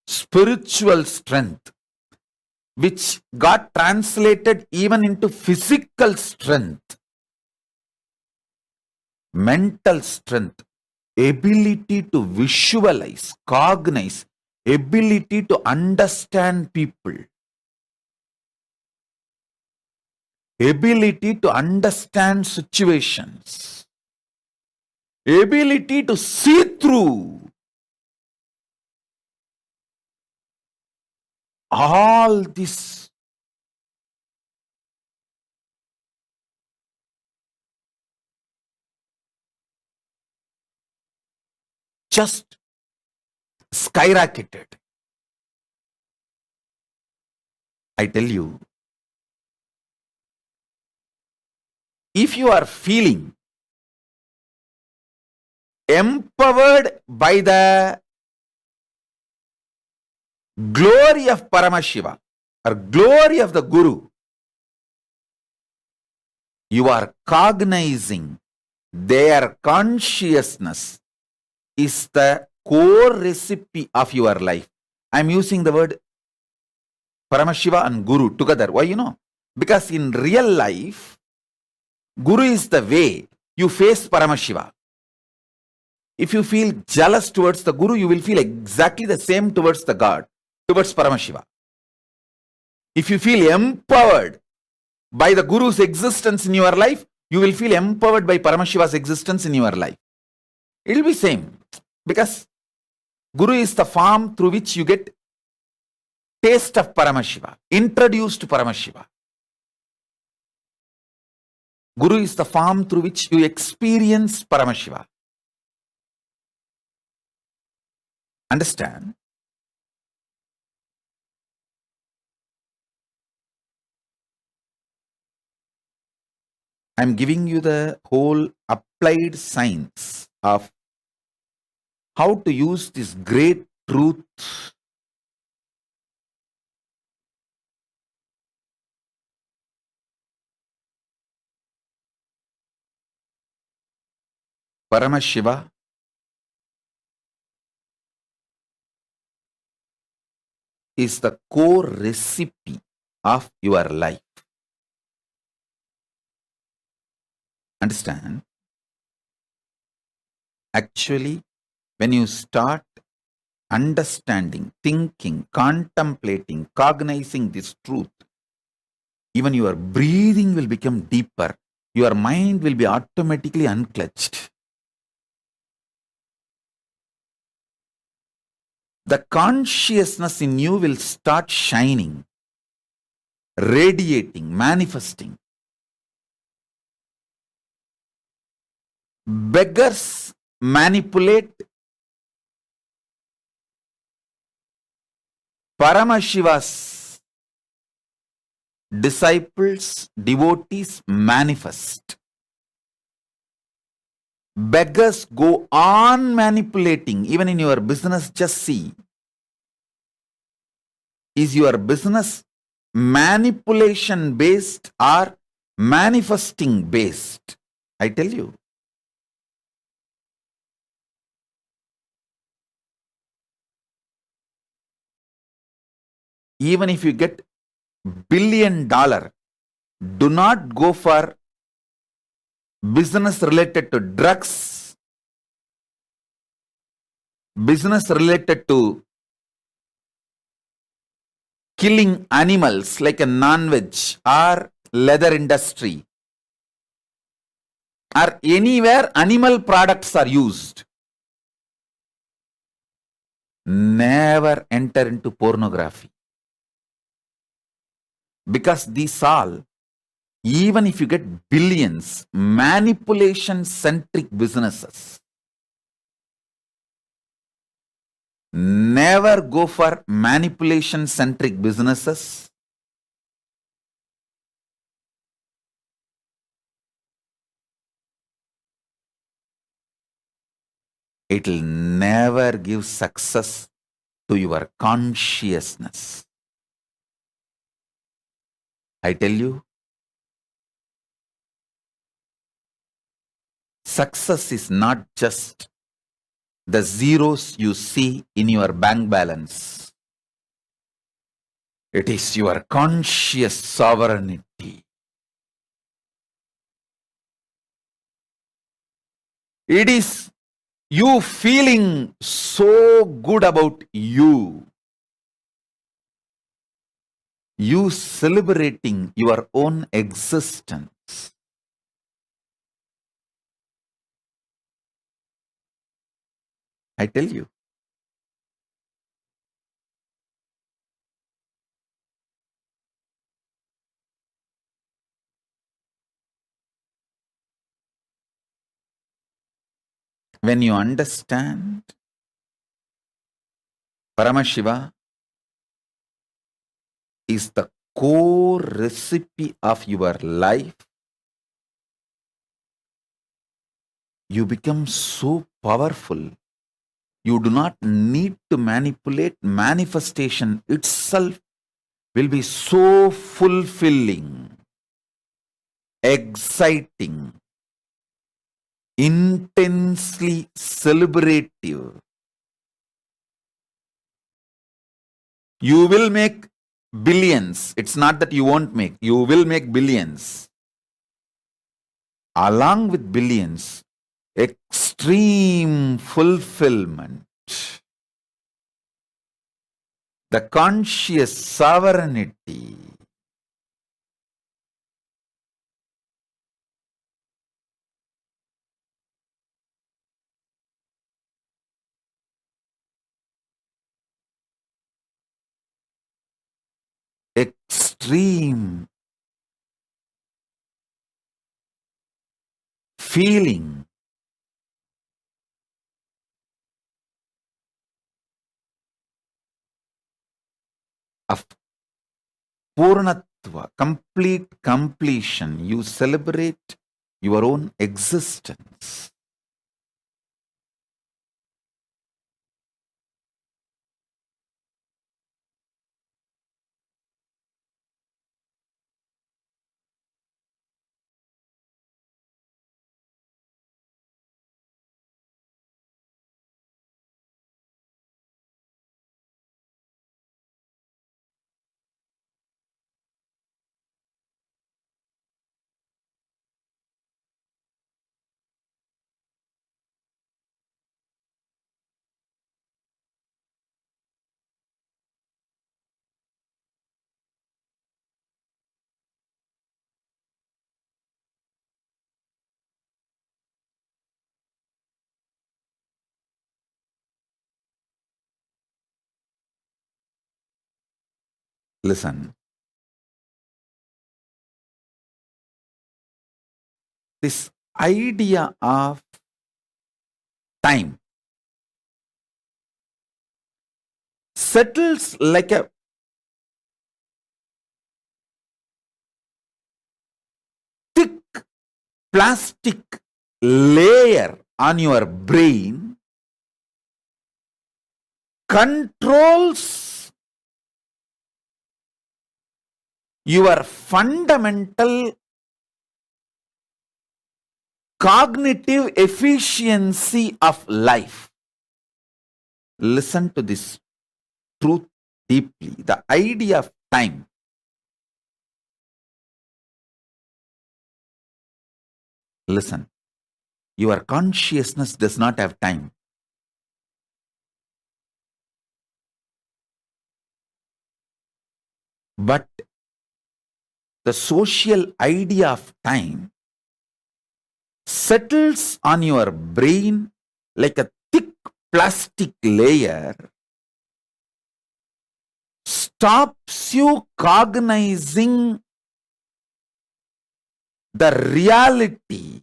spiritual strength, which got translated even into physical strength, mental strength, ability to visualize, cognize, ability to understand people, ability to understand situations, ability to see through. All this just skyrocketed. I tell you, if you are feeling empowered by the glory of Paramashiva or glory of the Guru, you are cognizing their consciousness is the core recipe of your life. I am using the word Paramashiva and Guru together. Why? Because in real life, Guru is the way you face Paramashiva. If you feel jealous towards the Guru, you will feel exactly the same towards the God, towards Paramashiva. If you feel empowered by the Guru's existence in your life, you will feel empowered by Paramashiva's existence in your life. It will be same, because Guru is the form through which you get taste of Paramashiva, introduced to Paramashiva. Guru is the form through which you experience Paramashiva. Understand? I'm giving you the whole applied science of how to use this great truth. Paramashiva is the core recipe of your life. Understand? Actually, when you start understanding, thinking, contemplating, cognizing this truth, even your breathing will become deeper. Your mind will be automatically unclutched. The consciousness in you will start shining, radiating, manifesting. Beggars manipulate, Paramashiva's disciples, devotees manifest. Beggars go on manipulating. Even in your business, just see. Is your business manipulation based or manifesting based? I tell you. Even if you get $1 billion, do not go for business related to drugs, business related to killing animals like a non-veg or leather industry or anywhere animal products are used. Never enter into pornography. Because these all, even if you get billions, manipulation-centric businesses. Never go for manipulation-centric businesses. It will never give success to your consciousness. I tell you, success is not just the zeros you see in your bank balance. It is your conscious sovereignty. It is you feeling so good about you. You celebrating your own existence. I tell you. When you understand Paramashiva is the core recipe of your life, you become so powerful. You do not need to manipulate. Manifestation itself will be so fulfilling, exciting, intensely celebrative. You will make billions. It's not that you won't make. You will make billions. Along with billions, extreme fulfillment. The conscious sovereignty. extreme feeling of Purnatva, complete completion. You celebrate your own existence. Listen, this idea of time settles like a thick plastic layer on your brain, controls your fundamental cognitive efficiency of life. Listen to this truth deeply. The idea of time listen, your consciousness does not have time. But the social idea of time settles on your brain like a thick plastic layer, stops you cognizing the reality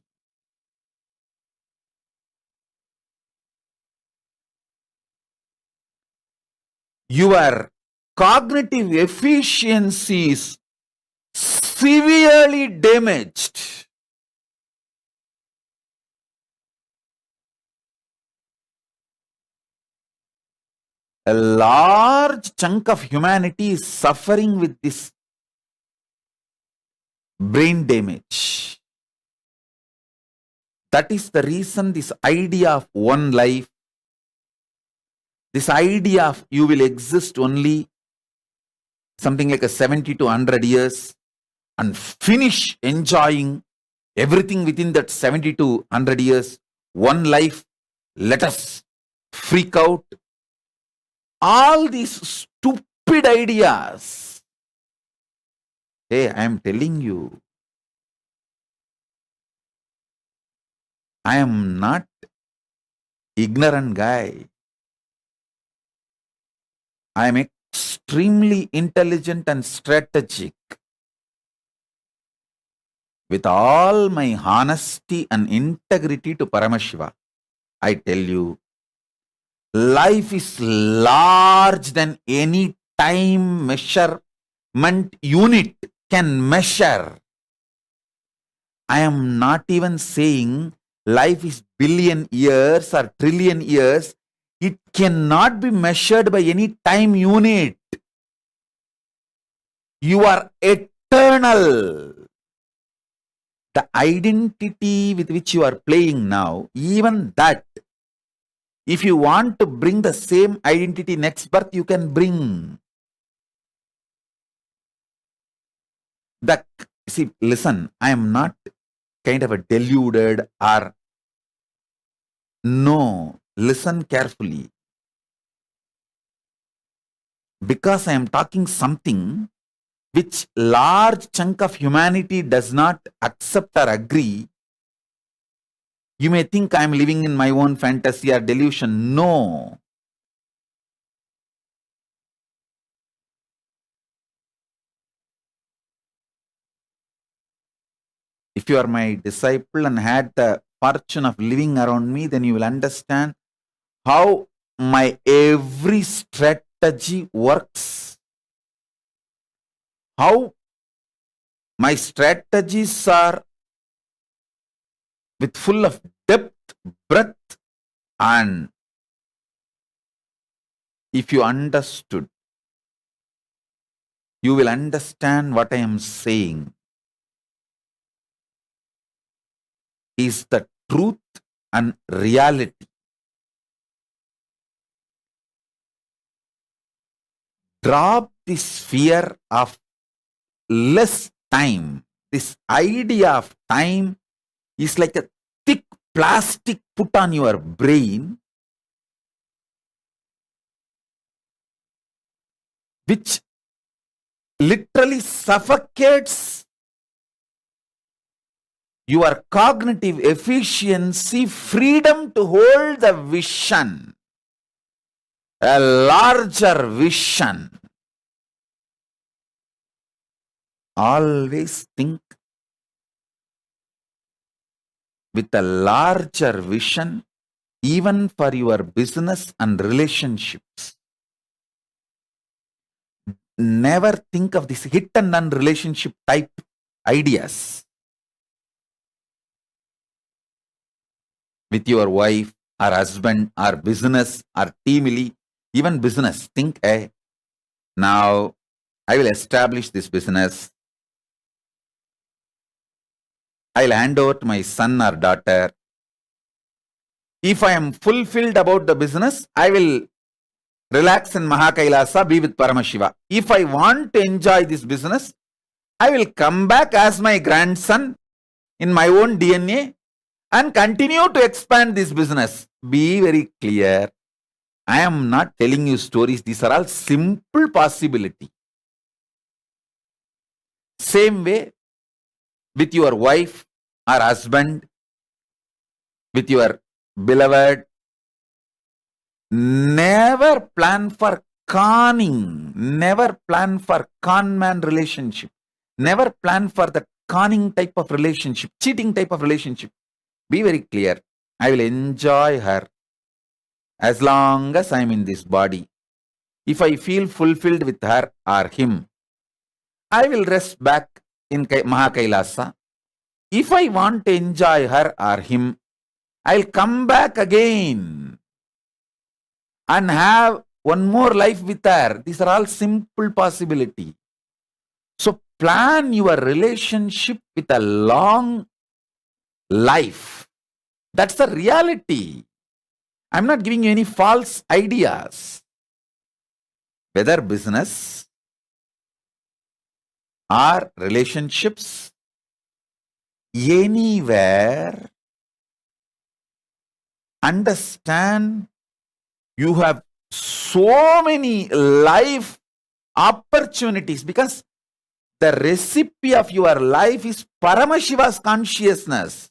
your cognitive efficiency is severely damaged. A large chunk of humanity is suffering with this brain damage. That is the reason this idea of one life, this idea of you will exist only something like a 70 to 100 years and finish enjoying everything within that 70 to 100 years, one life, let us freak out. All these stupid ideas. Hey, I am telling you, I am not ignorant guy. I am extremely intelligent and strategic. With all my honesty and integrity to Paramashiva, I tell you, life is large than any time measurement unit can measure. I am not even saying life is billion years or trillion years. It cannot be measured by any time unit. You are eternal. The identity with which you are playing now, even that, if you want to bring the same identity next birth, you can bring. See, listen, I am not kind of a deluded or no, listen carefully. Because I am talking something which large chunk of humanity does not accept or agree, you may think I am living in my own fantasy or delusion. No. if you are my disciple and had the fortune of living around me, then you will understand how my every strategy works. How my strategies are with full of depth, breadth, and if you understood, you will understand what I am saying is the truth and reality. Drop this fear of less time. This idea of time is like a thick plastic put on your brain, which literally suffocates your cognitive efficiency, freedom to hold the vision, a larger vision. Always think with a larger vision, even for your business and relationships. Never think of this hit and run relationship type ideas with your wife or husband or business or team lead. Even business, think, now I will establish this business. I'll hand over to my son or daughter. If I am fulfilled about the business, I will relax in Mahakailasa, be with Paramashiva. If I want to enjoy this business, I will come back as my grandson in my own DNA and continue to expand this business. Be very clear. I am not telling you stories. These are all simple possibility. Same way with your wife or husband, with your beloved. Never plan for conning. Never plan for con man relationship. Never plan for the conning type of relationship, cheating type of relationship. Be very clear. I will enjoy her as long as I am in this body. If I feel fulfilled with her or him, I will rest back in Mahakailasa. If I want to enjoy her or him, I'll come back again and have one more life with her. These are all simple possibility. So plan your relationship with a long life. That's the reality. I'm not giving you any false ideas. Whether business or relationships, anywhere, understand you have so many life opportunities because the recipe of your life is Paramashiva's consciousness.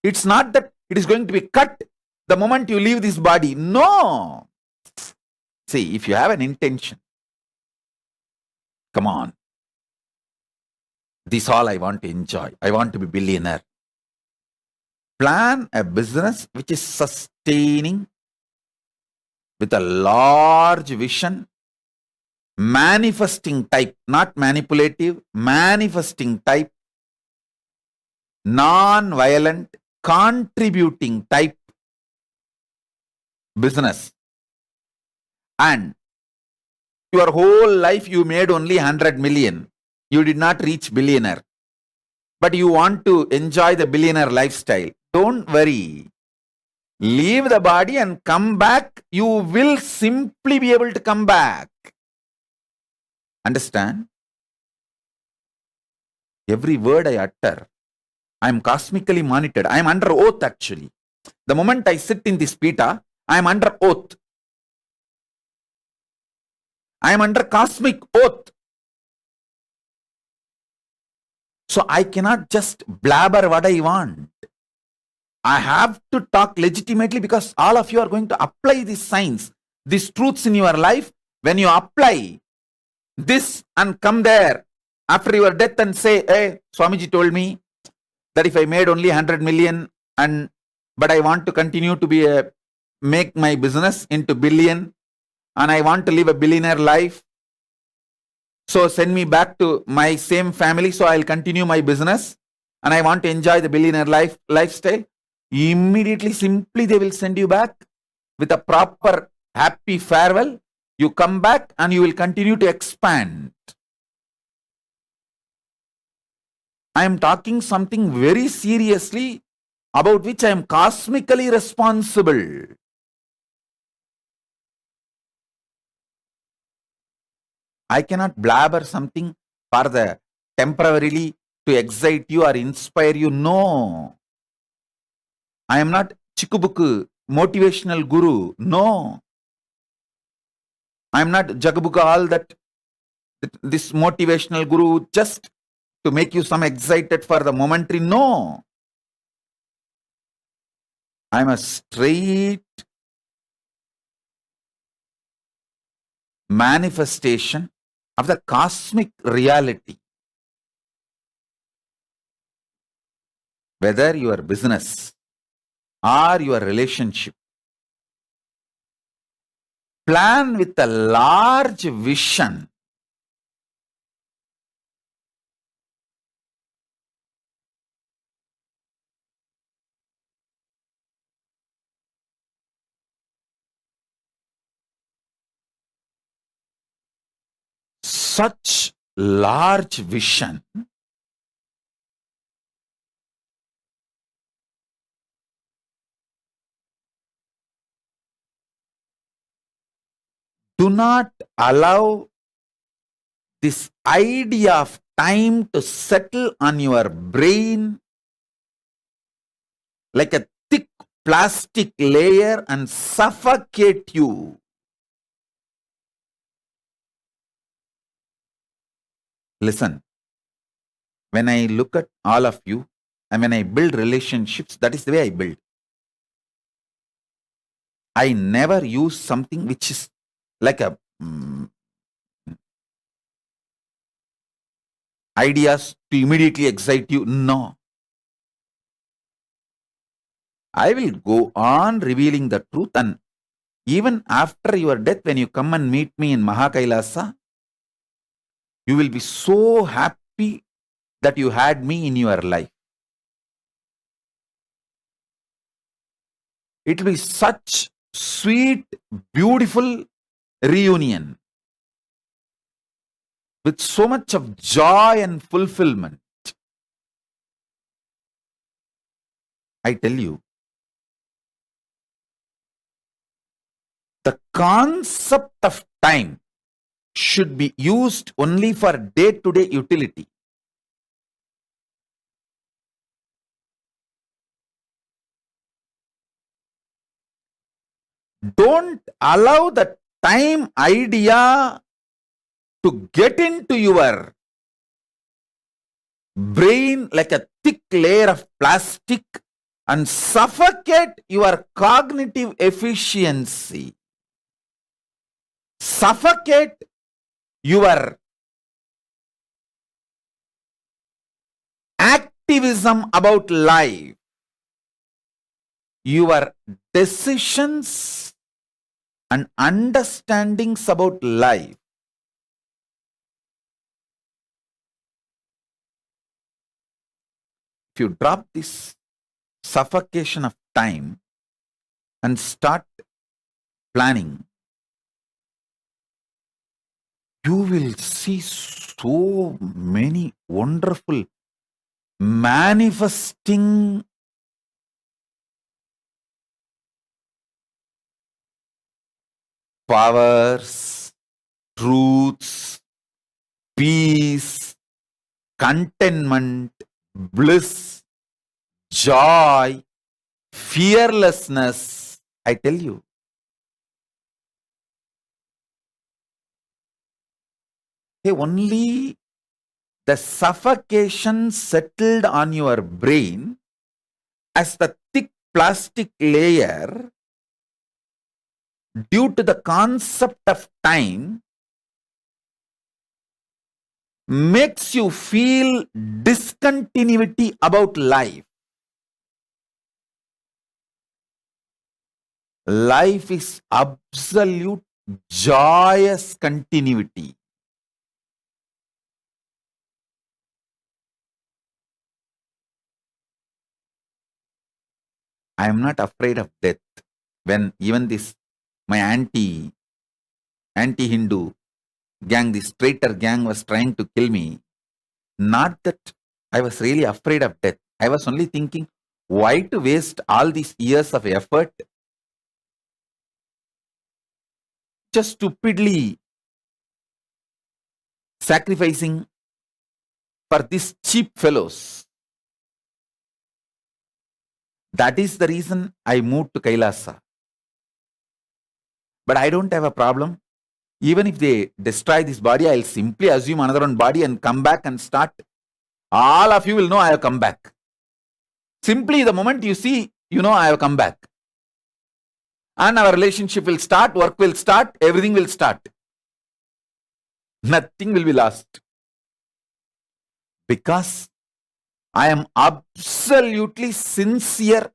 It's not that it is going to be cut the moment you leave this body. No. See, if you have an intention, come on. This all I want to enjoy. I want to be billionaire. Plan a business which is sustaining with a large vision, manifesting type, not manipulative, manifesting type, non-violent, contributing type business. And your whole life you made only 100 million. You did not reach billionaire. But you want to enjoy the billionaire lifestyle. Don't worry. Leave the body and come back. You will simply be able to come back. Understand? Every word I utter, I am cosmically monitored. I am under oath actually. The moment I sit in this pita, I am under oath. I am under cosmic oath. So I cannot just blabber what I want. I have to talk legitimately because all of you are going to apply these signs, these truths in your life. When you apply this and come there after your death and say, hey, Swamiji told me, that if I made only 100 million but I want to continue to make my business into billion and I want to live a billionaire life, so send me back to my same family so I'll continue my business and I want to enjoy the billionaire lifestyle. Immediately, simply they will send you back with a proper happy farewell. You come back and you will continue to expand. I am talking something very seriously about which I am cosmically responsible. I cannot blabber something for the temporarily to excite you or inspire you. No. I am not chikubuku, motivational guru. No. I am not jagabuka, all that this motivational guru just to make you some excited for the momentary. No. I am a straight manifestation of the cosmic reality. Whether your business or your relationship, plan with a large vision. Such large vision do not allow this idea of time to settle on your brain like a thick plastic layer and suffocate you. Listen, when I look at all of you and when I build relationships, that is the way I build. I never use something which is like a ideas to immediately excite you. No. I will go on revealing the truth, and even after your death, when you come and meet me in Mahakailasa, you will be so happy that you had me in your life. It will be such sweet, beautiful reunion with so much of joy and fulfillment. I tell you, the concept of time should be used only for day-to-day utility. Don't allow the time idea to get into your brain like a thick layer of plastic and suffocate your cognitive efficiency. Suffocate your activism about life, your decisions and understandings about life. If you drop this suffocation of time and start planning, you will see so many wonderful manifesting powers, truths, peace, contentment, bliss, joy, fearlessness. I tell you, only the suffocation settled on your brain as the thick plastic layer due to the concept of time makes you feel discontinuity about life. Life is absolute joyous continuity. I am not afraid of death. When even this, my anti-Hindu gang, this traitor gang was trying to kill me, not that I was really afraid of death. I was only thinking, why to waste all these years of effort just stupidly sacrificing for these cheap fellows. That is the reason I moved to Kailasa. But I don't have a problem. Even if they destroy this body, I'll simply assume another one body and come back and start. All of you will know I have come back. Simply the moment you see, you know I have come back. And our relationship will start, work will start, everything will start. Nothing will be lost. Because I am absolutely sincere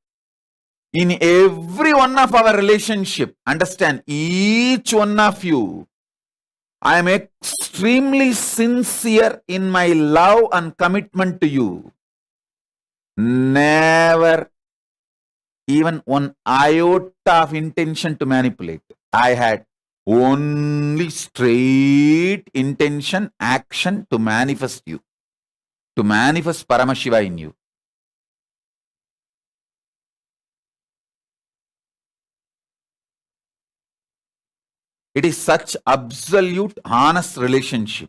in every one of our relationship. Understand, each one of you, I am extremely sincere in my love and commitment to you. Never even one iota of intention to manipulate. I had only straight intention, action to manifest you, to manifest Paramashiva in you. It is such absolute, honest relationship.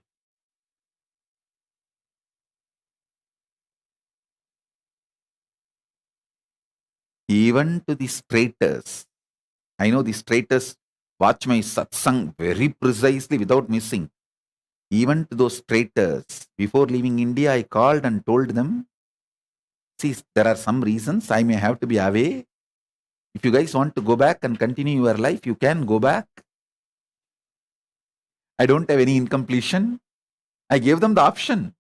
Even to the traitors. I know these traitors watch my satsang very precisely without missing. Even to those traitors, before leaving India, I called and told them, see, there are some reasons I may have to be away. If you guys want to go back and continue your life, you can go back. I don't have any incompletion. I gave them the option.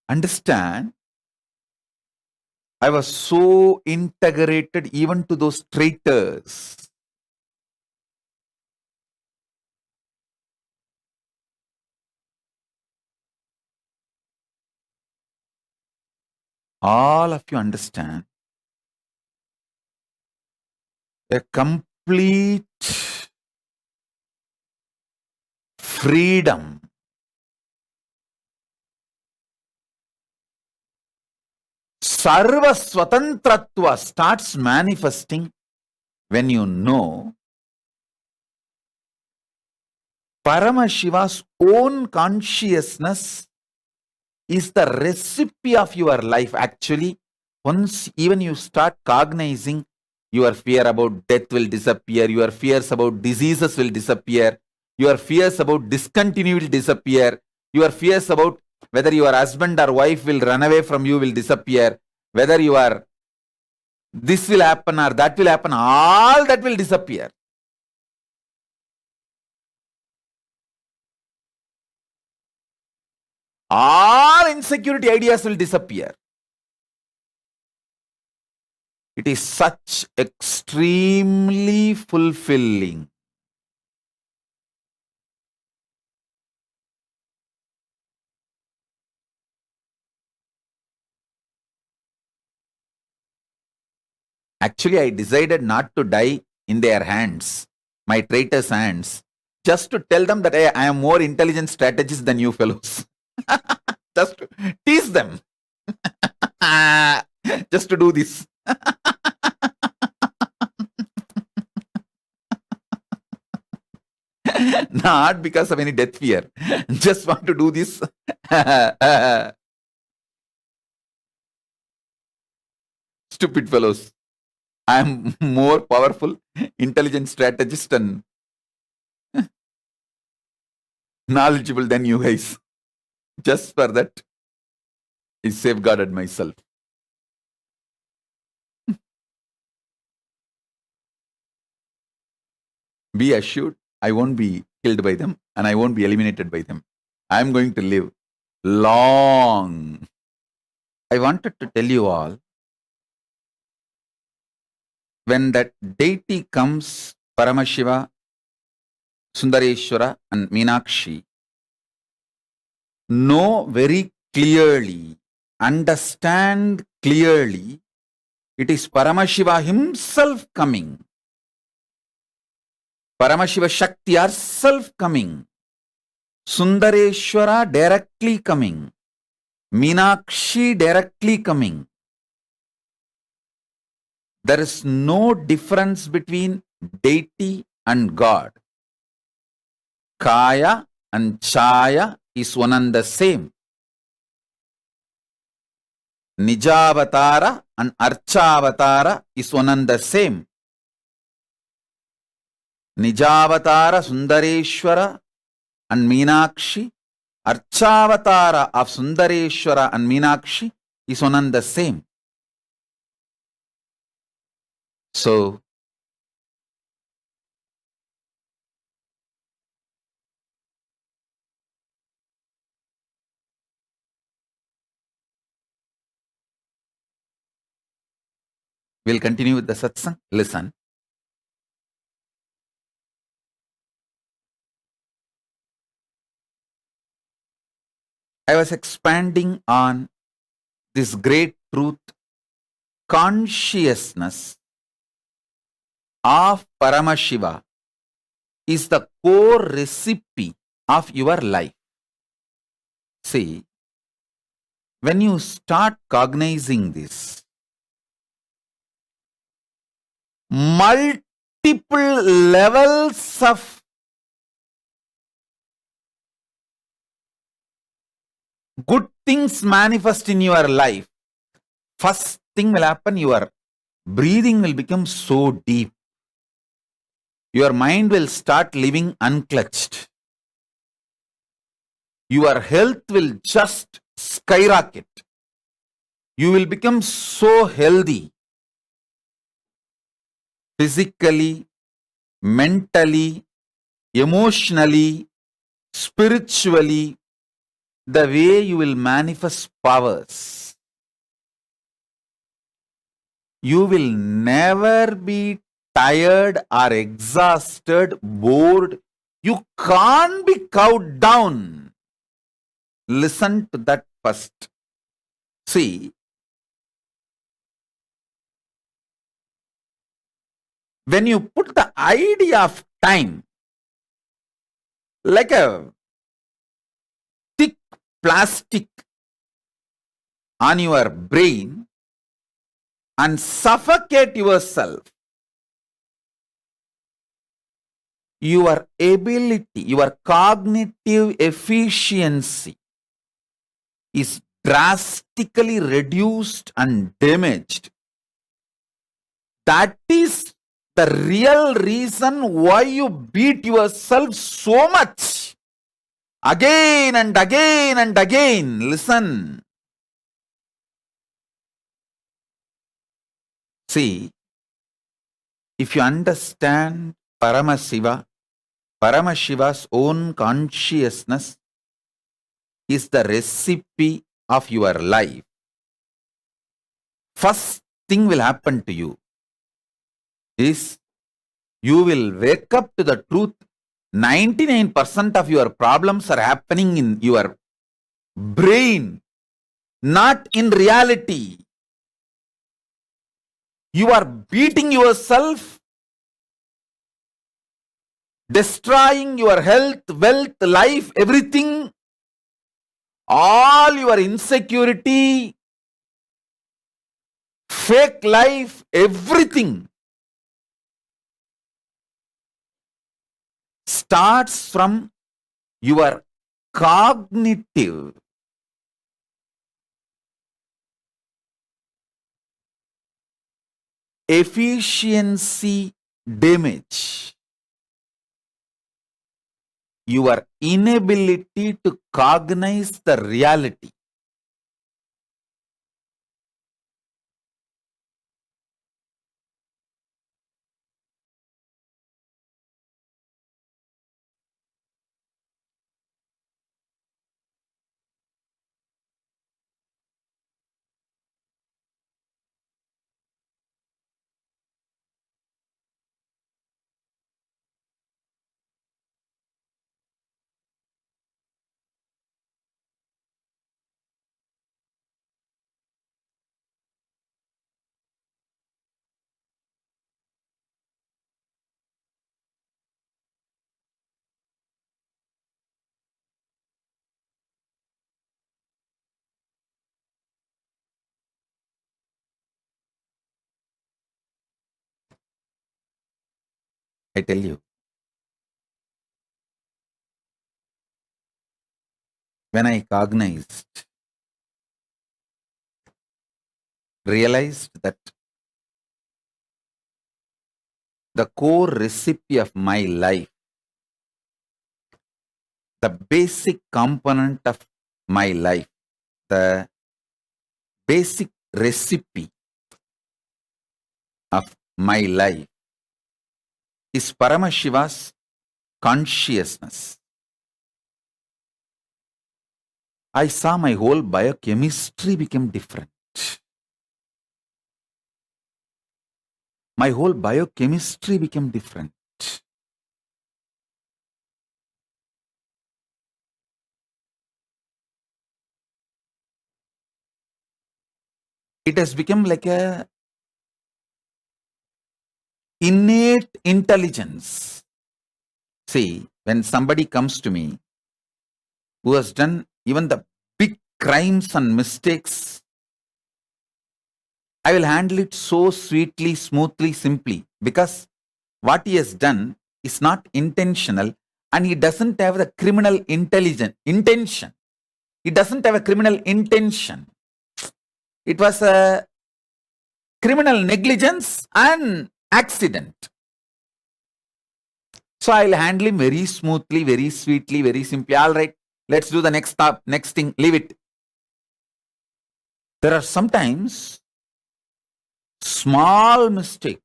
Understand, I was so integrated even to those traitors. All of you understand. A complete freedom. Sarva Swatantratva starts manifesting when you know Paramashiva's own consciousness is the recipe of your life. Actually, once even you start cognizing, your fear about death will disappear, your fears about diseases will disappear, your fears about discontinuity will disappear, your fears about whether your husband or wife will run away from you will disappear, whether you are this will happen or that will happen, all that will disappear. All insecurity ideas will disappear. It is such extremely fulfilling. Actually, I decided not to die in their hands, my traitors' hands, just to tell them that I am more intelligent strategist than you fellows. Just to tease them. Just to do this. Not because of any death fear. Just want to do this. Stupid fellows. I am more powerful, intelligent strategist and knowledgeable than you guys. Just for that, I safeguarded myself. Be assured, I won't be killed by them and I won't be eliminated by them. I'm going to live long. I wanted to tell you all, when that deity comes, Paramashiva, Sundareshwara and Meenakshi, know very clearly, understand clearly, it is Paramashiva himself coming. Paramashiva Shakti herself coming. Sundareshwara directly coming. Meenakshi directly coming. There is no difference between deity and God. Kaya and Chaya is one and the same. Nijavatara and Archavatara is one and the same. Nijavatara Sundareshwara and Meenakshi, Archavatara of Sundareshwara and Meenakshi is one and the same. So, we'll continue with the satsang. Listen. I was expanding on this great truth, consciousness of Paramashiva is the core recipe of your life. See, when you start cognizing this, multiple levels of good things manifest in your life. First thing will happen, your breathing will become so deep. Your mind will start living unclutched. Your health will just skyrocket. You will become so healthy. Physically, mentally, emotionally, spiritually, the way you will manifest powers. You will never be tired or exhausted, bored. You can't be cowed down. Listen to that first. See, when you put the idea of time like a thick plastic on your brain and suffocate yourself, your ability, your cognitive efficiency is drastically reduced and damaged. That is the real reason why you beat yourself so much. Again and again and again. Listen. See, if you understand Paramashiva, Paramashiva's own consciousness is the recipe of your life. First thing will happen to you is you will wake up to the truth. 99% of your problems are happening in your brain, not in reality. You are beating yourself, destroying your health, wealth, life, everything, all your insecurity, fake life, everything starts from your cognitive efficiency damage. Your inability to cognize the reality. I tell you. When I realized that the core recipe of my life, the basic component of my life, the basic recipe of my life is Paramashiva's consciousness. I saw my whole biochemistry became different. My whole biochemistry became different. It has become like a innate intelligence. See, when somebody comes to me who has done even the big crimes and mistakes, I will handle it so sweetly, smoothly, simply, because what he has done is not intentional and he doesn't have the criminal intention. He doesn't have a criminal intention. It was a criminal negligence and accident. So I'll handle him very smoothly, very sweetly, very simply. All right, let's do the next thing, leave it. There are sometimes small mistake.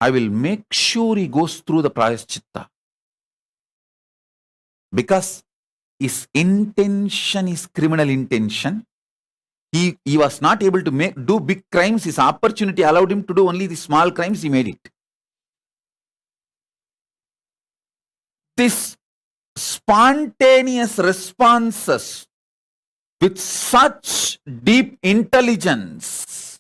I will make sure he goes through the prayaschitta. Because his intention is criminal intention. He was not able to do big crimes. His opportunity allowed him to do only the small crimes. He made it. This spontaneous responses with such deep intelligence,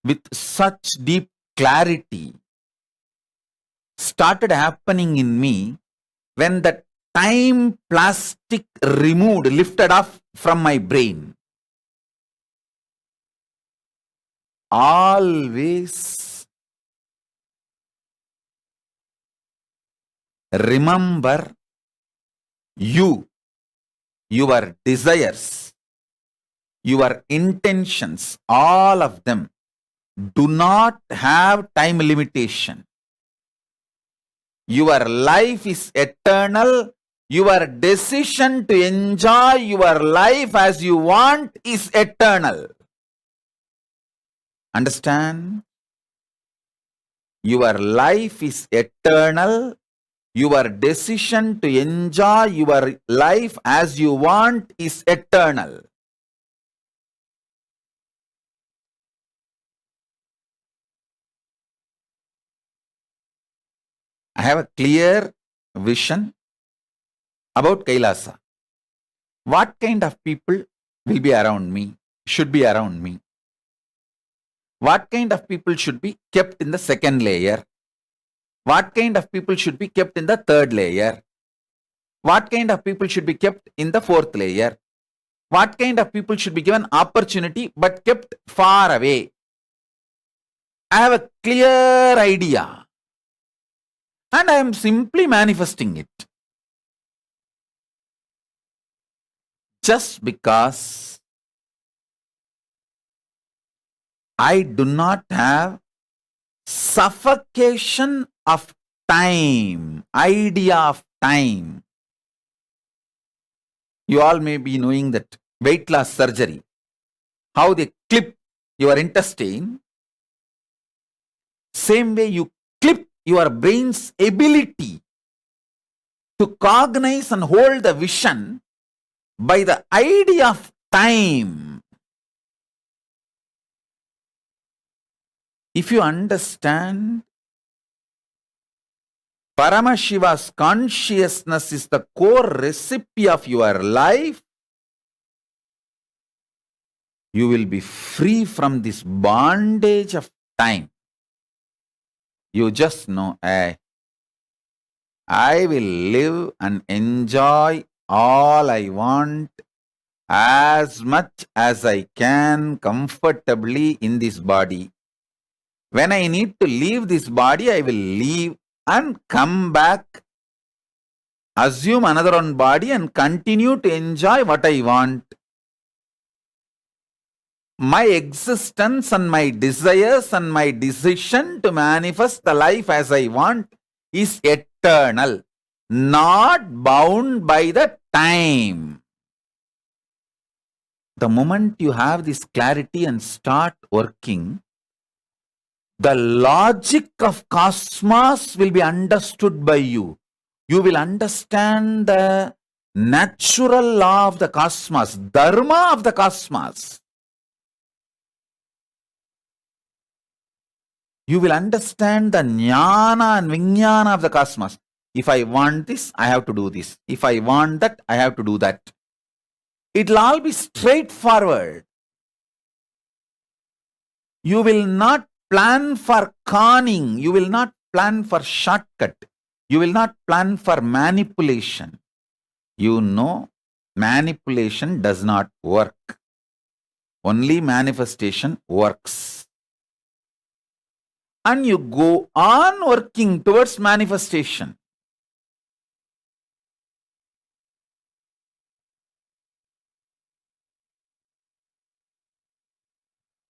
with such deep clarity, started happening in me when the time plastic lifted off from my brain. Always remember your desires, your intentions, all of them do not have time limitation. Your life is eternal. Your decision to enjoy your life as you want is eternal. Understand? Your life is eternal. Your decision to enjoy your life as you want is eternal. I have a clear vision about Kailasa. What kind of people will be around me, should be around me? What kind of people should be kept in the second layer? What kind of people should be kept in the third layer? What kind of people should be kept in the fourth layer? What kind of people should be given opportunity but kept far away? I have a clear idea. And I am simply manifesting it. Just because I do not have suffocation of time, idea of time. You all may be knowing that weight loss surgery, how they clip your intestine, same way you clip your brain's ability to cognize and hold the vision by the idea of time. If you understand, Paramashiva's consciousness is the core recipe of your life, you will be free from this bondage of time. You just know, I will live and enjoy all I want as much as I can comfortably in this body. When I need to leave this body, I will leave and come back, assume another one body and continue to enjoy what I want. My existence and my desires and my decision to manifest the life as I want is eternal, not bound by the time. The moment you have this clarity and start working, the logic of cosmos will be understood by you. You will understand the natural law of the cosmos, dharma of the cosmos. You will understand the jnana and vijnana of the cosmos. If I want this, I have to do this. If I want that, I have to do that. It will all be straightforward. You will not plan for conning. You will not plan for shortcut. You will not plan for manipulation. You know, manipulation does not work. Only manifestation works. And you go on working towards manifestation.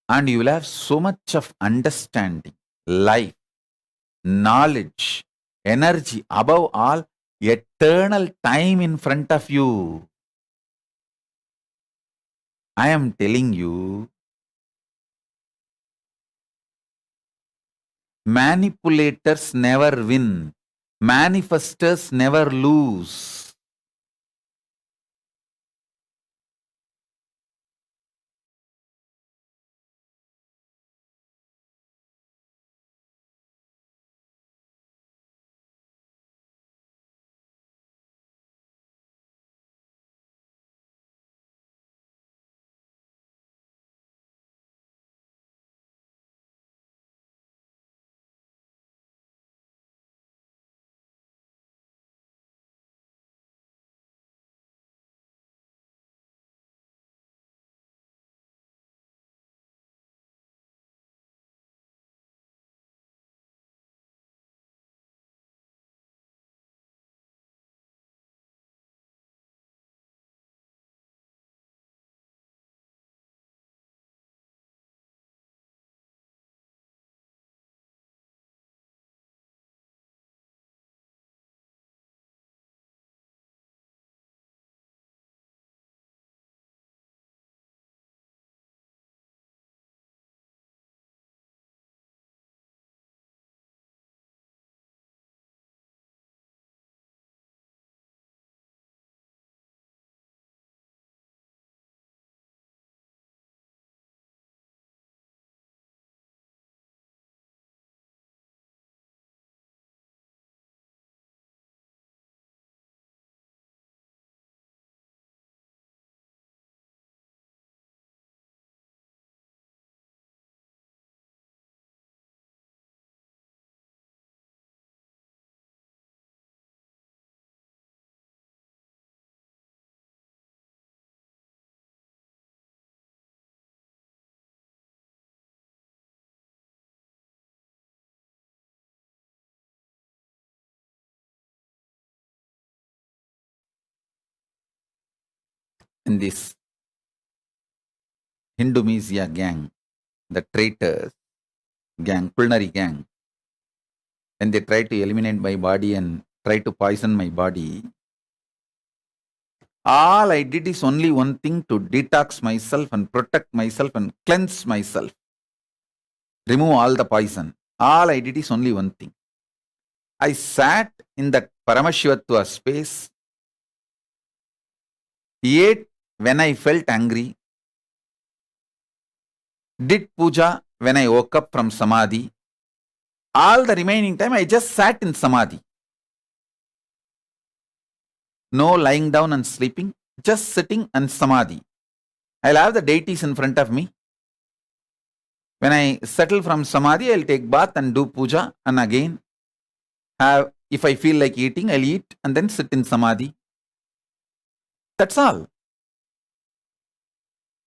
And you will have so much of understanding, life, knowledge, energy, above all, eternal time in front of you. I am telling you, manipulators never win. Manifestors never lose. In this Hindumesia gang, the traitors gang, culinary gang, when they try to eliminate my body and try to poison my body, all I did is only one thing: to detox myself and protect myself and cleanse myself. Remove all the poison. All I did is only one thing. I sat in that Paramashivoham space, ate when I felt angry, did puja when I woke up from samadhi. All the remaining time I just sat in samadhi. No lying down and sleeping, just sitting and samadhi. I'll have the deities in front of me. When I settle from samadhi, I'll take bath and do puja, and again have, if I feel like eating, I'll eat and then sit in samadhi. That's all.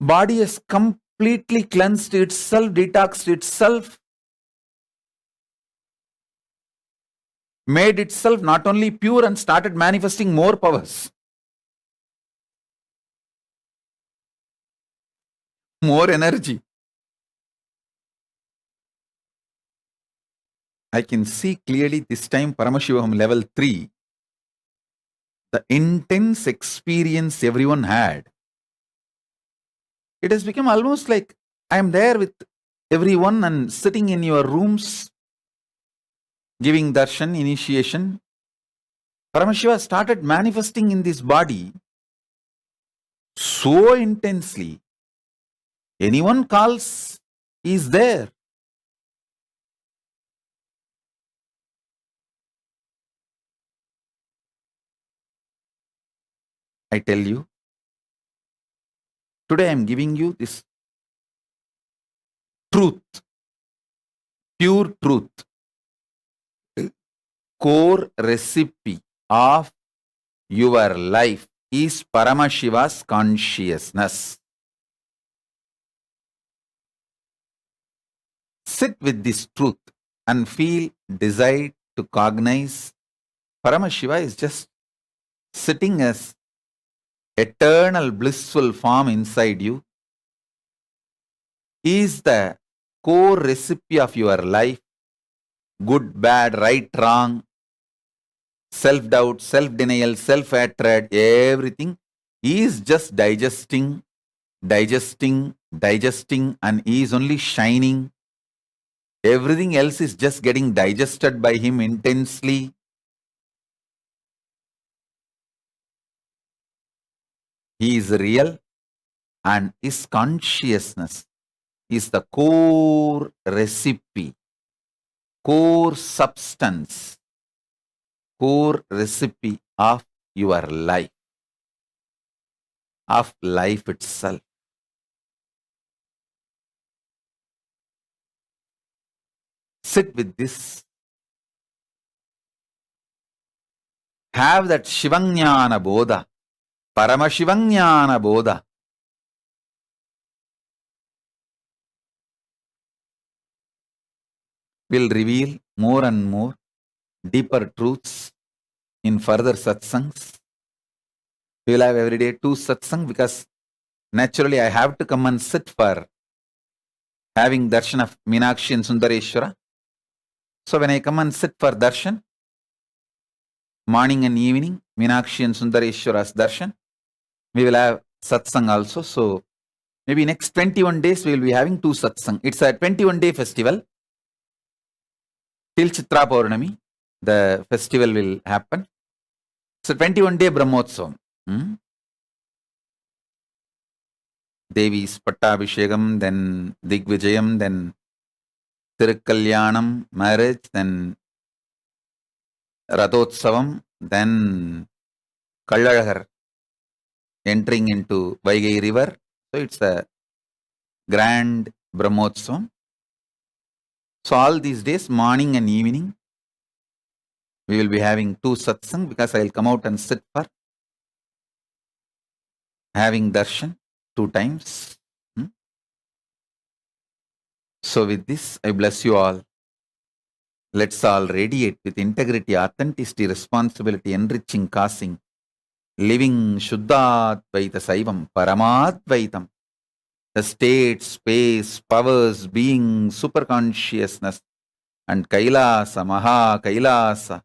Body has completely cleansed itself, detoxed itself. made itself not only pure and started manifesting more powers, more energy. I can see clearly this time Paramashivoham level 3, the intense experience everyone had. It has become almost like I am there with everyone and sitting in your rooms, giving darshan, initiation. Paramashiva started manifesting in this body so intensely. Anyone calls, he is there. I tell you, today I am giving you this truth, pure truth, core recipe of your life is Paramashiva's consciousness. Sit with this truth and feel desire to cognize. Paramashiva is just sitting as eternal blissful form inside you. He is the core recipe of your life. Good, bad, right, wrong, self-doubt, self-denial, self-hatred, everything. He is just digesting, and he is only shining. Everything else is just getting digested by him intensely. He is real, and his consciousness is the core recipe, core substance, core recipe of your life, of life itself. Sit with this. Have that Shivanyana Bodha, Paramashivanyana Bodha. Will reveal more and more deeper truths in further satsangs. We will have every day 2 satsang because naturally I have to come and sit for having darshan of Meenakshi and Sundareshwara. So when I come and sit for darshan, morning and evening, Meenakshi and Sundareshwara's darshan, we will have satsang also. So maybe next 21 days we will be having 2 satsang. It's a 21-day festival. Till Chitra Purnami, the festival will happen. It's a 21-day Brahmotsavam. Devi's Pattabhishekam, then Digvijayam, then Tirukkalyanam, marriage, then Rathotsavam, then Kallazhar entering into Vaigai river. So it's a grand Brahmotsavam. So all these days, morning and evening, we will be having 2 satsang because I will come out and sit for having darshan 2 times. So with this, I bless you all. Let's all radiate with integrity, authenticity, responsibility, enriching, causing, living Shuddhadvaita Saivam, Paramadvaitam, the state, space, powers, being, superconsciousness, and Kailasa, Maha Kailasa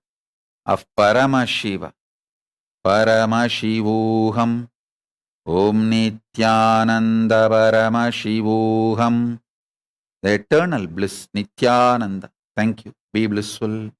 of Paramashiva, Paramashivoham, Om Nityananda Paramashivoham, the eternal bliss, Nityananda. Thank you. Be blissful.